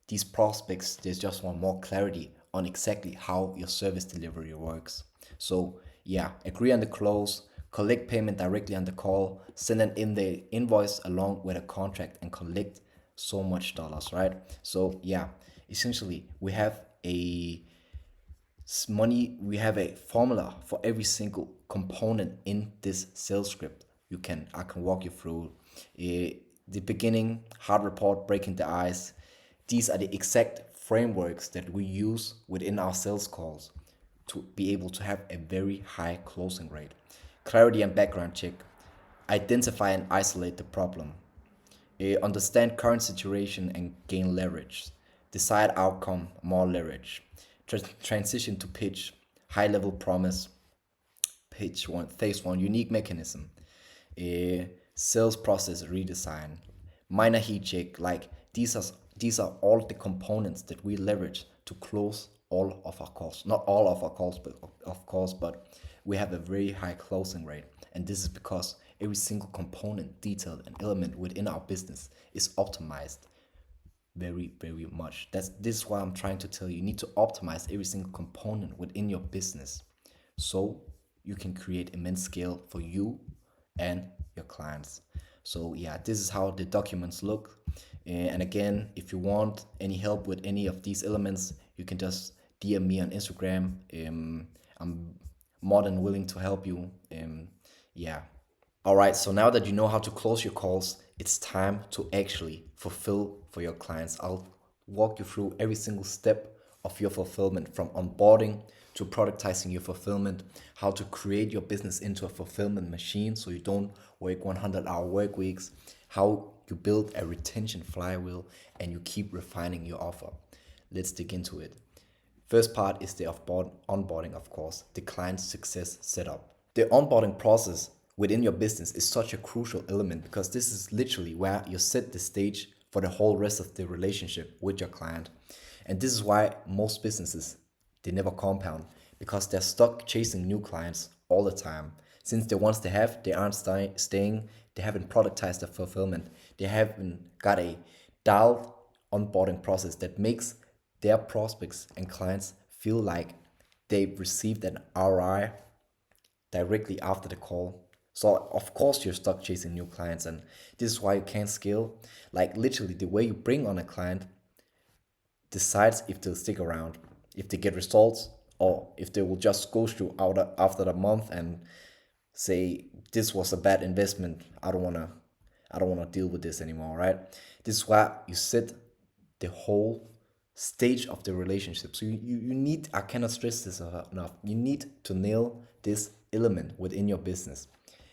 these prospects, they just want more clarity on exactly how your service delivery works. So yeah, agree on the close, collect payment directly on the call, send an in the invoice along with a contract, and collect so much dollars, right? So yeah, essentially we have a formula for every single component in this sales script. I can walk you through the beginning, hard report, breaking the ice. These are the exact frameworks that we use within our sales calls to be able to have a very high closing rate. Clarity and background check. Identify and isolate the problem. Understand current situation and gain leverage. Decide outcome, more leverage. Transition to pitch. High level promise. Phase one, unique mechanism. Sales process redesign. Minor heat check. Like these are all the components that we leverage to close all of our calls. Not all of our calls, but of course, but we have a very high closing rate. And this is because every single component, detail, and element within our business is optimized very, very much. This is why I'm trying to tell you, you need to optimize every single component within your business so you can create immense scale for you and your clients. So yeah, this is how the documents look. And again, if you want any help with any of these elements, you can just DM me on Instagram. I'm more than willing to help you. Yeah. All right, so now that you know how to close your calls, it's time to actually fulfill for your clients. I'll walk you through every single step of your fulfillment, from onboarding to productizing your fulfillment, how to create your business into a fulfillment machine so you don't work 100-hour work weeks, how you build a retention flywheel, and you keep refining your offer. Let's dig into it. First part is the onboarding, of course, the client success setup. The onboarding process within your business is such a crucial element because this is literally where you set the stage for the whole rest of the relationship with your client. And this is why most businesses, they never compound, because they're stuck chasing new clients all the time. Since the ones they have, they aren't staying, they haven't productized the fulfillment, they haven't got a dialed onboarding process that makes their prospects and clients feel like they've received an ROI directly after the call. So of course you're stuck chasing new clients, and this is why you can't scale. Like literally the way you bring on a client decides if they'll stick around, if they get results, or if they will just ghost you out after the month and say this was a bad investment. I don't wanna deal with this anymore, right? This is why you set the whole stage of the relationship. So you need, I cannot stress this enough, you need to nail this element within your business.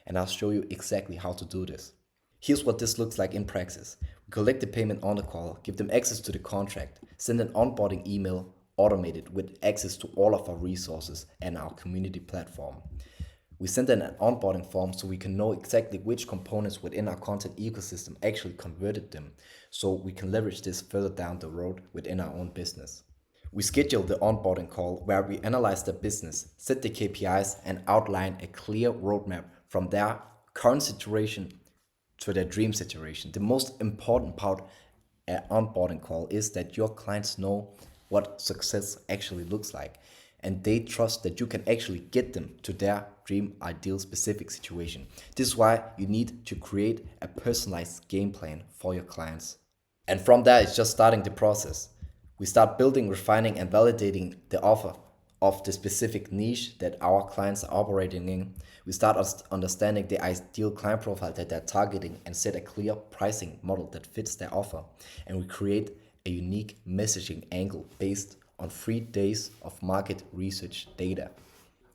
And I'll show you exactly how to do this. Here's what this looks like in practice. We collect the payment on the call, give them access to the contract, send an onboarding email automated with access to all of our resources and our community platform. We send in an onboarding form so we can know exactly which components within our content ecosystem actually converted them, so we can leverage this further down the road within our own business. We schedule the onboarding call where we analyze the business, set the KPIs, and outline a clear roadmap from their current situation to their dream situation. The most important part at onboarding call is that your clients know what success actually looks like. and they trust that you can actually get them to their dream ideal specific situation. This is why you need to create a personalized game plan for your clients. And from there, it's just starting the process. We start building, refining, and validating the offer of the specific niche that our clients are operating in. We start understanding the ideal client profile that they're targeting and set a clear pricing model that fits their offer. And we create a unique messaging angle based on 3 days of market research data.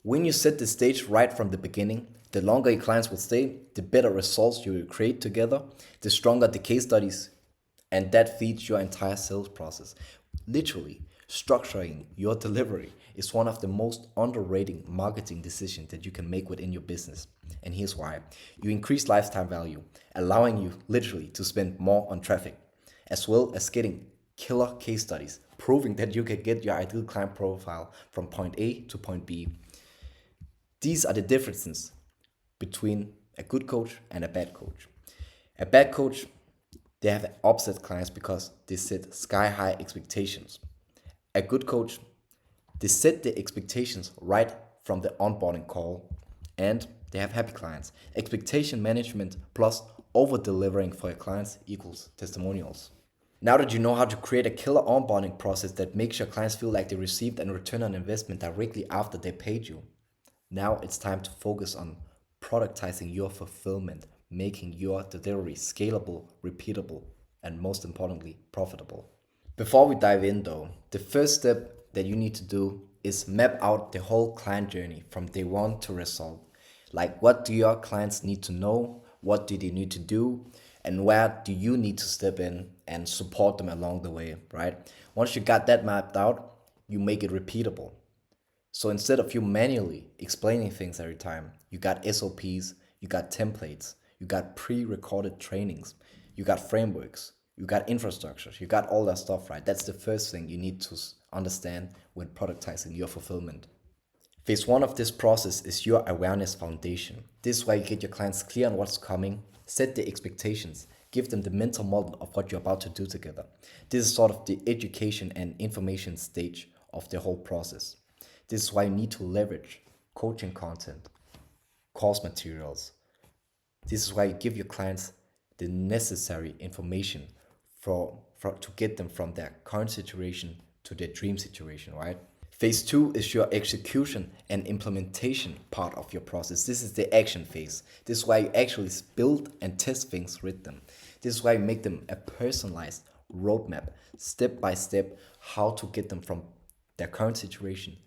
When you set the stage right from the beginning, the longer your clients will stay, the better results you will create together, the stronger the case studies, and that feeds your entire sales process. Literally, structuring your delivery is one of the most underrated marketing decisions that you can make within your business. And here's why. You increase lifetime value, allowing you literally to spend more on traffic, as well as getting killer case studies, proving that you can get your ideal client profile from point A to point B. These are the differences between a good coach and a bad coach. A bad coach, they have upset clients because they set sky high expectations. A good coach, they set the expectations right from the onboarding call, and they have happy clients. Expectation management plus over delivering for your clients equals testimonials. Now that you know how to create a killer onboarding process that makes your clients feel like they received a return on investment directly after they paid you, now it's time to focus on productizing your fulfillment, making your delivery scalable, repeatable, and most importantly, profitable. Before we dive in though, the first step that you need to do is map out the whole client journey from day one to result. Like, what do your clients need to know? What do they need to do? And where do you need to step in and support them along the way, right? Once you got that mapped out, you make it repeatable. So instead of you manually explaining things every time, you got SOPs, you got templates, you got pre-recorded trainings, you got frameworks, you got infrastructure, you got all that stuff, right? That's the first thing you need to understand when productizing your fulfillment. Phase one of this process is your awareness foundation. This is where you get your clients clear on what's coming, set the expectations, give them the mental model of what you're about to do together. This is sort of the education and information stage of the whole process. This is why you need to leverage coaching content, course materials. This is why you give your clients the necessary information to get them from their current situation to their dream situation, right? Phase two is your execution and implementation part of your process. This is the action phase. This is why you actually build and test things with them. This is why you make them a personalized roadmap, step by step, how to get them from their current situation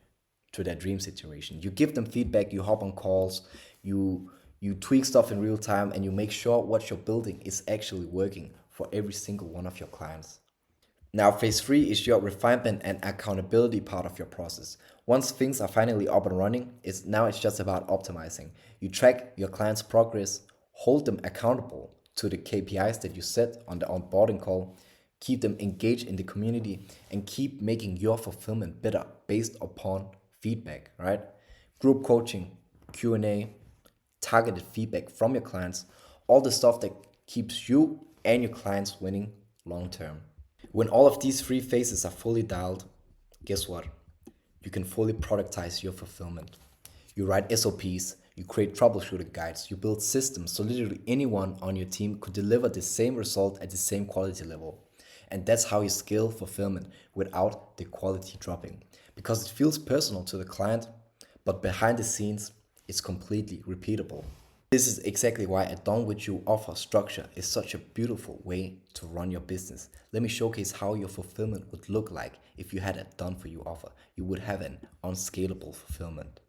to their dream situation. You give them feedback, you hop on calls, you tweak stuff in real time, and you make sure what you're building is actually working for every single one of your clients. Now, phase three is your refinement and accountability part of your process. Once things are finally up and running, it's just about optimizing. You track your clients' progress, hold them accountable to the KPIs that you set on the onboarding call, keep them engaged in the community, and keep making your fulfillment better based upon feedback, right? Group coaching, Q&A, targeted feedback from your clients, all the stuff that keeps you and your clients winning long term. When all of these three phases are fully dialed, guess what? You can fully productize your fulfillment. You write SOPs, you create troubleshooting guides, you build systems so literally anyone on your team could deliver the same result at the same quality level. And that's how you scale fulfillment without the quality dropping. Because it feels personal to the client, but behind the scenes, it's completely repeatable. This is exactly why a done with you offer structure is such a beautiful way to run your business. Let me showcase how your fulfillment would look like if you had a done for you offer. You would have an unscalable fulfillment.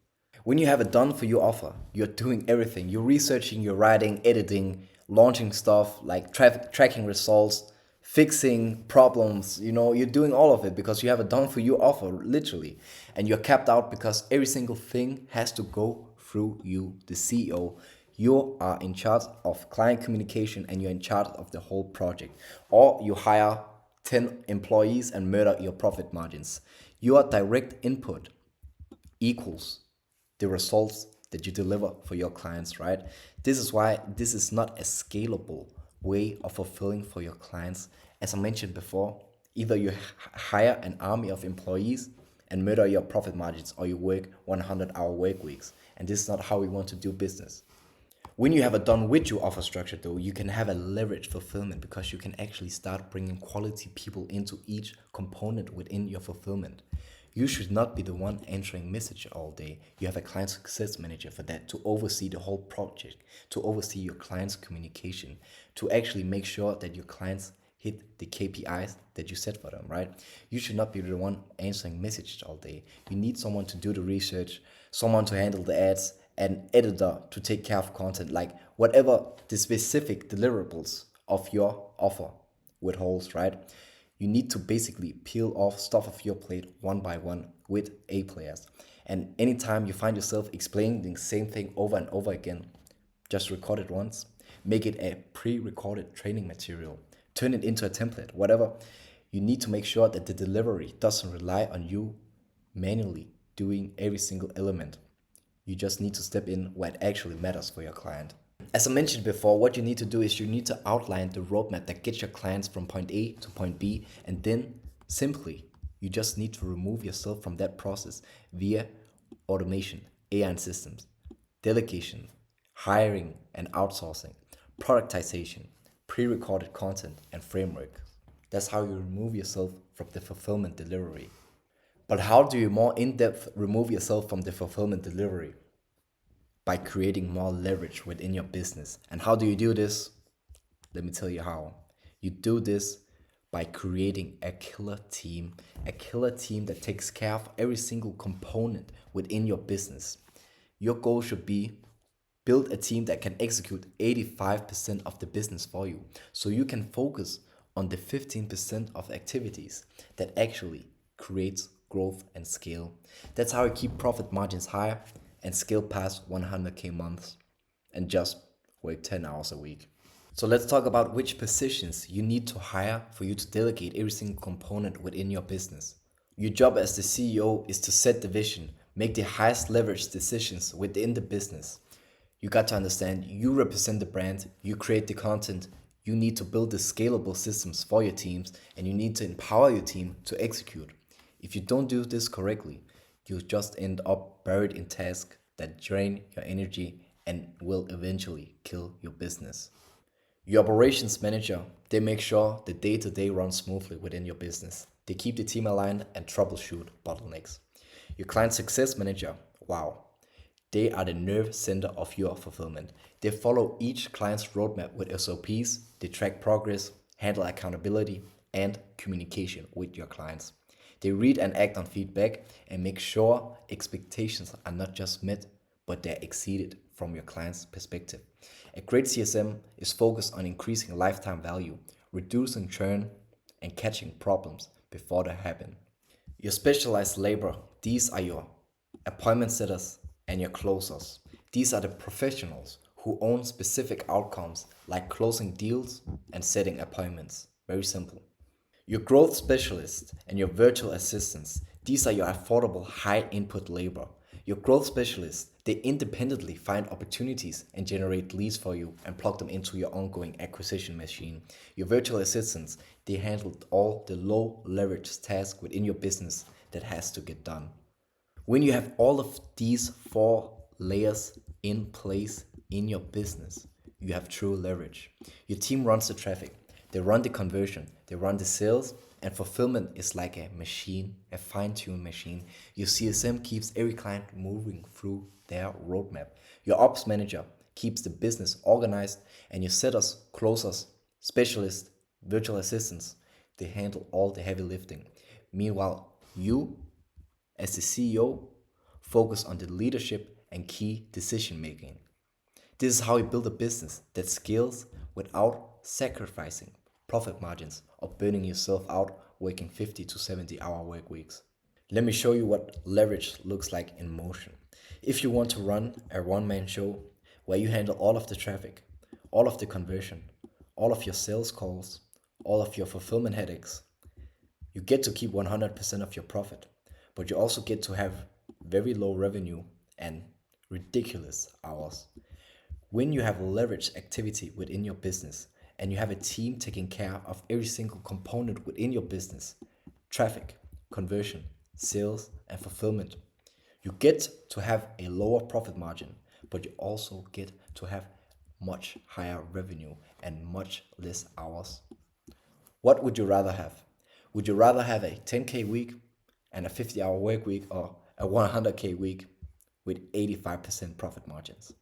When you have a done for you offer, you're doing everything. You're researching, you're writing, editing, launching stuff like tracking results, fixing problems, you're doing all of it because you have a done for you offer, literally. And you're capped out because every single thing has to go through you, the CEO. You are in charge of client communication and you're in charge of the whole project. Or you hire 10 employees and murder your profit margins. Your direct input equals the results that you deliver for your clients, right? This is why this is not a scalable way of fulfilling for your clients. As I mentioned before, either you hire an army of employees and murder your profit margins, or you work 100-hour work weeks. And this is not how we want to do business. When you have a done with you offer structure though, you can have a leverage fulfillment because you can actually start bringing quality people into each component within your fulfillment. You should not be the one answering message all day. You have a client success manager for that, to oversee the whole project, to oversee your client's communication, to actually make sure that your clients hit the KPIs that you set for them, right? You should not be the one answering messages all day. You need someone to do the research, someone to handle the ads, an editor to take care of content, like whatever the specific deliverables of your offer withholds, right? You need to basically peel off stuff off your plate one by one with A players. And anytime you find yourself explaining the same thing over and over again, just record it once, make it a pre-recorded training material, turn it into a template, whatever. You need to make sure that the delivery doesn't rely on you manually doing every single element. You just need to step in where it actually matters for your client. As I mentioned before, what you need to do is you need to outline the roadmap that gets your clients from point A to point B, and then simply you just need to remove yourself from that process via automation, AI and systems, delegation, hiring and outsourcing, productization, pre-recorded content, and framework. That's how you remove yourself from the fulfillment delivery. But how do you more in-depth remove yourself from the fulfillment delivery? By creating more leverage within your business. And how do you do this? Let me tell you how. You do this by creating a killer team that takes care of every single component within your business. Your goal should be build a team that can execute 85% of the business for you, so you can focus on the 15% of activities that actually creates growth and scale. That's how you keep profit margins higher and scale past 100K months and just work 10 hours a week. So let's talk about which positions you need to hire for you to delegate every single component within your business. Your job as the CEO is to set the vision, make the highest leverage decisions within the business. You got to understand, you represent the brand, you create the content, you need to build the scalable systems for your teams, and you need to empower your team to execute. If you don't do this correctly, you'll just end up buried in tasks that drain your energy and will eventually kill your business. Your operations manager, they make sure the day-to-day runs smoothly within your business. They keep the team aligned and troubleshoot bottlenecks. Your client success manager, wow, they are the nerve center of your fulfillment. They follow each client's roadmap with SOPs, they track progress, handle accountability, and communication with your clients. They read and act on feedback and make sure expectations are not just met, but they're exceeded from your client's perspective. A great CSM is focused on increasing lifetime value, reducing churn, and catching problems before they happen. Your specialized labor, these are your appointment setters and your closers. These are the professionals who own specific outcomes like closing deals and setting appointments. Very simple. Your growth specialists and your virtual assistants, these are your affordable high input labor. Your growth specialists, they independently find opportunities and generate leads for you and plug them into your ongoing acquisition machine. Your virtual assistants, they handle all the low leverage tasks within your business that has to get done. When you have all of these 4 layers in place in your business, you have true leverage. Your team runs the traffic, they run the conversion, they run the sales, and fulfillment is like a machine, a fine-tuned machine. Your CSM keeps every client moving through their roadmap. Your ops manager keeps the business organized, and your setters, closers, specialists, virtual assistants, they handle all the heavy lifting. Meanwhile, you, as the CEO, focus on the leadership and key decision making. This is how you build a business that scales without sacrificing profit margins or burning yourself out working 50 to 70-hour work weeks. Let me show you what leverage looks like in motion. If you want to run a one-man show where you handle all of the traffic, all of the conversion, all of your sales calls, all of your fulfillment headaches, you get to keep 100% of your profit, but you also get to have very low revenue and ridiculous hours. When you have leverage activity within your business and you have a team taking care of every single component within your business, traffic, conversion, sales, and fulfillment. You get to have a lower profit margin, but you also get to have much higher revenue and much less hours. What would you rather have? Would you rather have a 10K week and a 50-hour work week, or a 100K week with 85% profit margins?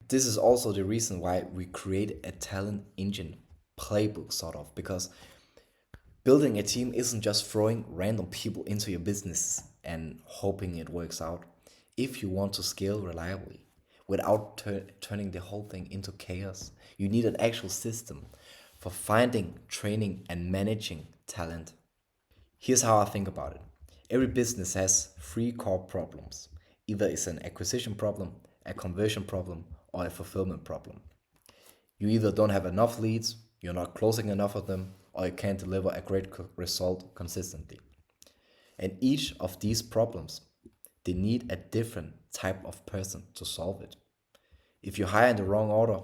This is also the reason why we create a talent engine playbook, sort of, because building a team isn't just throwing random people into your business and hoping it works out. If you want to scale reliably without turning the whole thing into chaos, you need an actual system for finding, training, and managing talent. Here's how I think about it. Every business has three core problems. Either it's an acquisition problem, a conversion problem, or a fulfillment problem. You either don't have enough leads, you're not closing enough of them, or you can't deliver a great result consistently. And each of these problems, they need a different type of person to solve it. If you hire in the wrong order,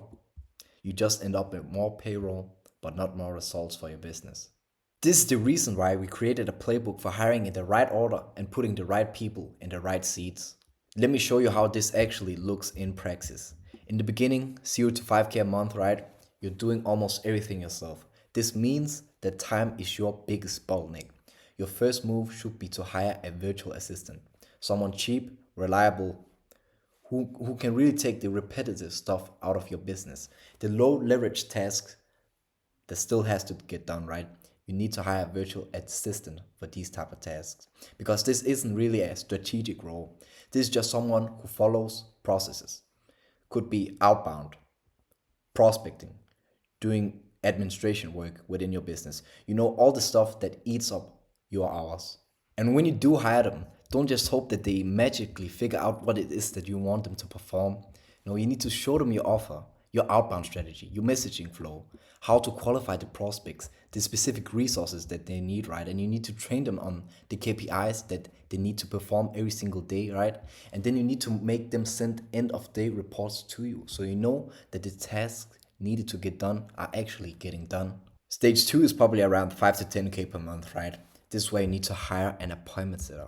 you just end up with more payroll, but not more results for your business. This is the reason why we created a playbook for hiring in the right order and putting the right people in the right seats. Let me show you how this actually looks in practice. In the beginning, 0 to 5K a month, right? You're doing almost everything yourself. This means that time is your biggest bottleneck. Your first move should be to hire a virtual assistant, someone cheap, reliable, who can really take the repetitive stuff out of your business. The low leverage tasks that still has to get done, right? You need to hire a virtual assistant for these type of tasks, because this isn't really a strategic role. This is just someone who follows processes. Could be outbound, prospecting, doing administration work within your business. You know, all the stuff that eats up your hours. And when you do hire them, don't just hope that they magically figure out what it is that you want them to perform. No, you need to show them your offer, your outbound strategy, your messaging flow, how to qualify the prospects, the specific resources that they need, right? And you need to train them on the KPIs that they need to perform every single day, right? And then you need to make them send end of day reports to you, so you know that the tasks needed to get done are actually getting done. Stage two is probably around 5 to 10K per month, right? This is where you need to hire an appointment setter.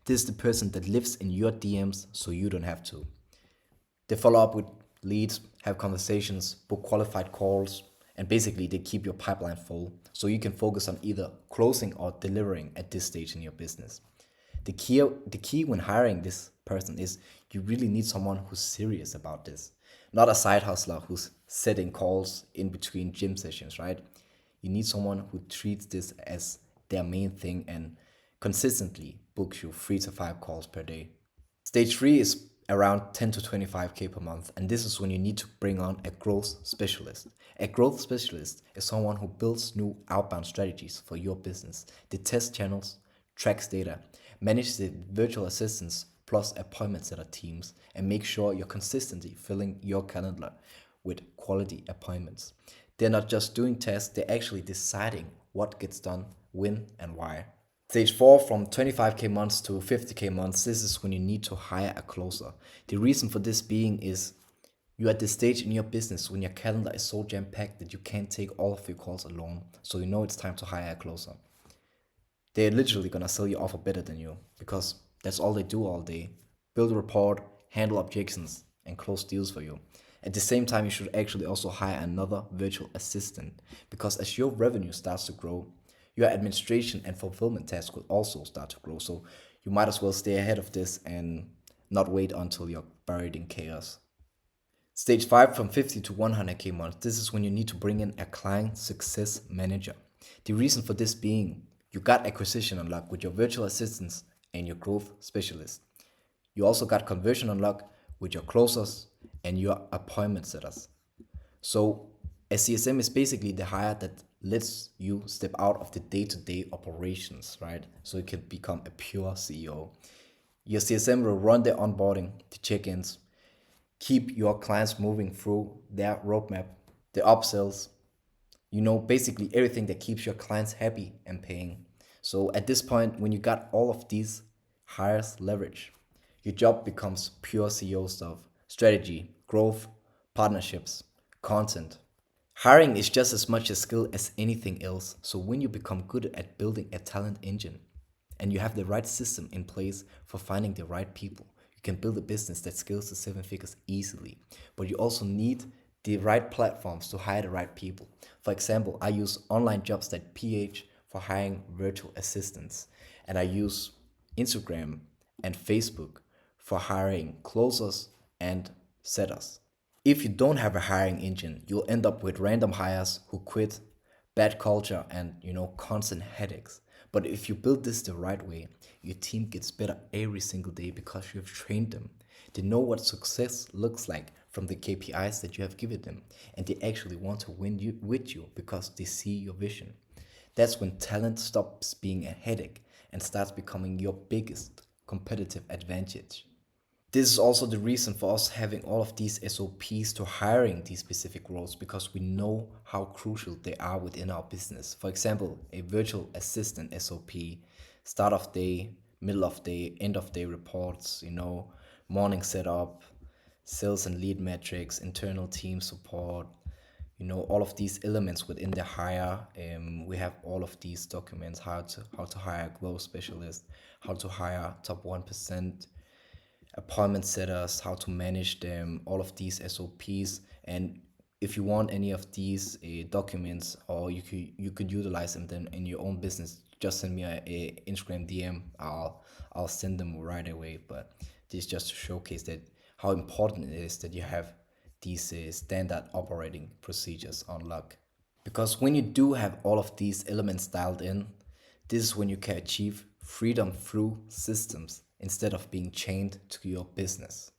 This is the person that lives in your DMs so you don't have to. They follow up with leads, have conversations, book qualified calls, and basically they keep your pipeline full so you can focus on either closing or delivering at this stage in your business. The key when hiring this person is you really need someone who's serious about this, not a side hustler who's setting calls in between gym sessions, right? You need someone who treats this as their main thing and consistently books you 3 to 5 calls per day. Stage 3 is around 10 to 25K per month, and this is when you need to bring on a growth specialist. A growth specialist is someone who builds new outbound strategies for your business. They test channels, tracks data, manage the virtual assistants plus appointment setter teams, and make sure you're consistently filling your calendar with quality appointments. They're not just doing tests, they're actually deciding what gets done, when, and why. Stage 4, from 25K months to 50K months, this is when you need to hire a closer. The reason for this being is you're at the stage in your business when your calendar is so jam-packed that you can't take all of your calls alone, so you know it's time to hire a closer. They're literally gonna sell your offer better than you, because that's all they do all day. Build a report, handle objections, and close deals for you. At the same time, you should actually also hire another virtual assistant, because as your revenue starts to grow, your administration and fulfillment tasks will also start to grow. So you might as well stay ahead of this and not wait until you're buried in chaos. Stage 5, from 50 to 100K months. This is when you need to bring in a client success manager. The reason for this being you got acquisition unlocked with your virtual assistants and your growth specialist. You also got conversion unlocked with your closers and your appointment setters. So a CSM is basically the hire that lets you step out of the day-to-day operations, right? So you can become a pure CEO. Your CSM will run the onboarding, the check-ins, keep your clients moving through their roadmap, the upsells, basically everything that keeps your clients happy and paying. So at this point, when you got all of these hires leverage, your job becomes pure CEO stuff: strategy, growth, partnerships, content. Hiring is just as much a skill as anything else. So when you become good at building a talent engine, and you have the right system in place for finding the right people, you can build a business that scales to 7 figures easily. But you also need the right platforms to hire the right people. For example, I use onlinejobs.ph for hiring virtual assistants, and I use Instagram and Facebook for hiring closers and setters. If you don't have a hiring engine, you'll end up with random hires who quit, bad culture, and constant headaches. But if you build this the right way, your team gets better every single day because you have trained them. They know what success looks like from the KPIs that you have given them, and they actually want to win with you because they see your vision. That's when talent stops being a headache and starts becoming your biggest competitive advantage. This is also the reason for us having all of these SOPs to hiring these specific roles, because we know how crucial they are within our business. For example, a virtual assistant SOP, start of day, middle of day, end of day reports, morning setup, sales and lead metrics, internal team support, all of these elements within the hire. We have all of these documents: how to hire a growth specialist, how to hire top 1%, appointment setters, how to manage them, all of these SOPs. And if you want any of these documents, or you could utilize them then in your own business, just send me a Instagram DM. I'll send them right away. But this just to showcase that how important it is that you have these standard operating procedures on lock. Because when you do have all of these elements dialed in, this is when you can achieve freedom through systems instead of being chained to your business.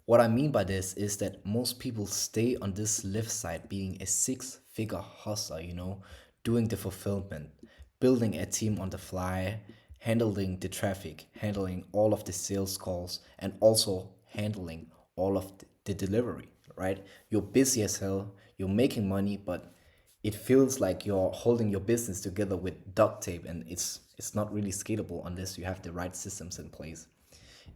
What I mean by this is that most people stay on this left side being a 6 figure hustler, doing the fulfillment, building a team on the fly, handling the traffic, handling all of the sales calls, and also handling all of the delivery, right? You're busy as hell, you're making money, but it feels like you're holding your business together with duct tape, and it's not really scalable unless you have the right systems in place.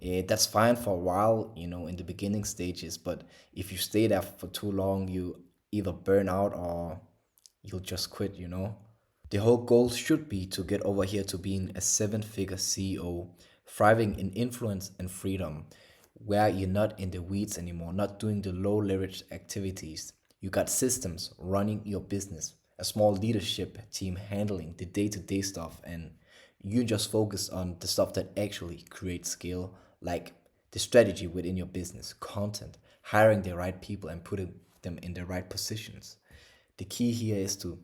That's fine for a while, in the beginning stages, but if you stay there for too long, you either burn out or you'll just quit. The whole goal should be to get over here to being a 7 figure CEO, thriving in influence and freedom, where you're not in the weeds anymore, not doing the low leverage activities. You got systems running your business, a small leadership team handling the day to day stuff, and you just focus on the stuff that actually creates scale, like the strategy within your business, content, hiring the right people, and putting them in the right positions. The key here is to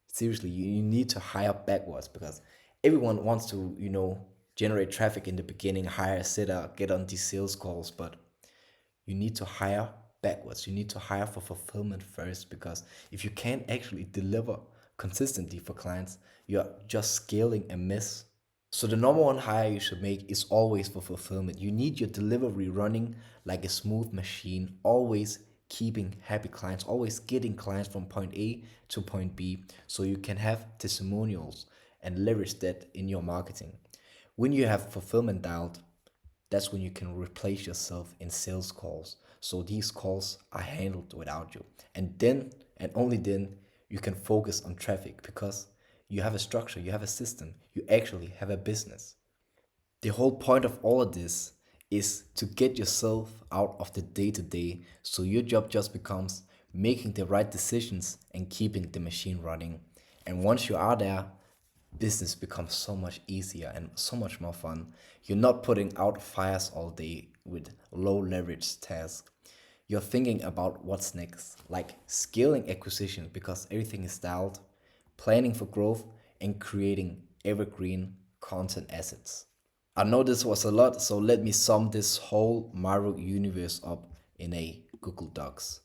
seriously, you need to hire backwards, because everyone wants to, generate traffic in the beginning, hire a sitter, get on these sales calls, but you need to hire backwards. You need to hire for fulfillment first, because if you can't actually deliver consistently for clients, you're just scaling a mess. So the number one hire you should make is always for fulfillment. You need your delivery running like a smooth machine, always keeping happy clients, always getting clients from point A to point B, so you can have testimonials and leverage that in your marketing. When you have fulfillment dialed, that's when you can replace yourself in sales calls. So these calls are handled without you. And then, and only then, you can focus on traffic, because you have a structure, you have a system, you actually have a business. The whole point of all of this is to get yourself out of the day to day, so your job just becomes making the right decisions and keeping the machine running. And once you are there, business becomes so much easier and so much more fun. You're not putting out fires all day with low leverage tasks. You're thinking about what's next, like scaling acquisition because everything is dialed, planning for growth, and creating evergreen content assets. I know this was a lot, so let me sum this whole Marvel universe up in a Google Docs.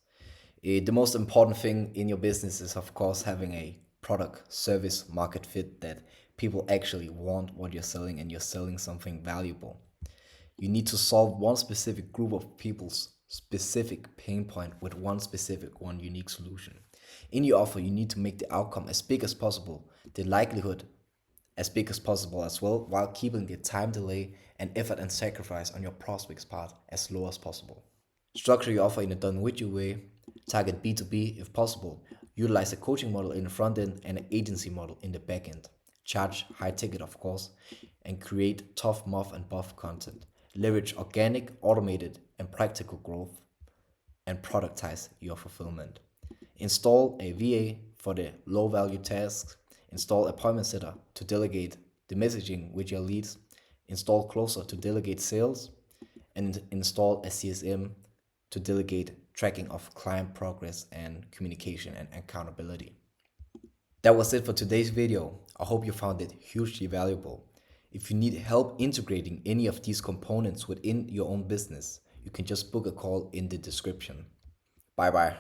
The most important thing in your business is, of course, having a product, service, market fit that people actually want what you're selling, and you're selling something valuable. You need to solve one specific group of people's specific pain point with one unique solution. In your offer, you need to make the outcome as big as possible, the likelihood as big as possible as well, while keeping the time delay and effort and sacrifice on your prospect's part as low as possible. Structure your offer in a done with you way. Target B2B if possible. Utilize a coaching model in the front end and an agency model in the back end. Charge high ticket, of course. and create tough muff and buff content. Leverage organic, automated, and practical growth and productize your fulfillment. Install a VA for the low value tasks. Install appointment setter to delegate the messaging with your leads. Install Closer to delegate sales. And install a CSM to delegate tracking of client progress and communication and accountability. That was it for today's video. I hope you found it hugely valuable. If you need help integrating any of these components within your own business, you can just book a call in the description. Bye bye.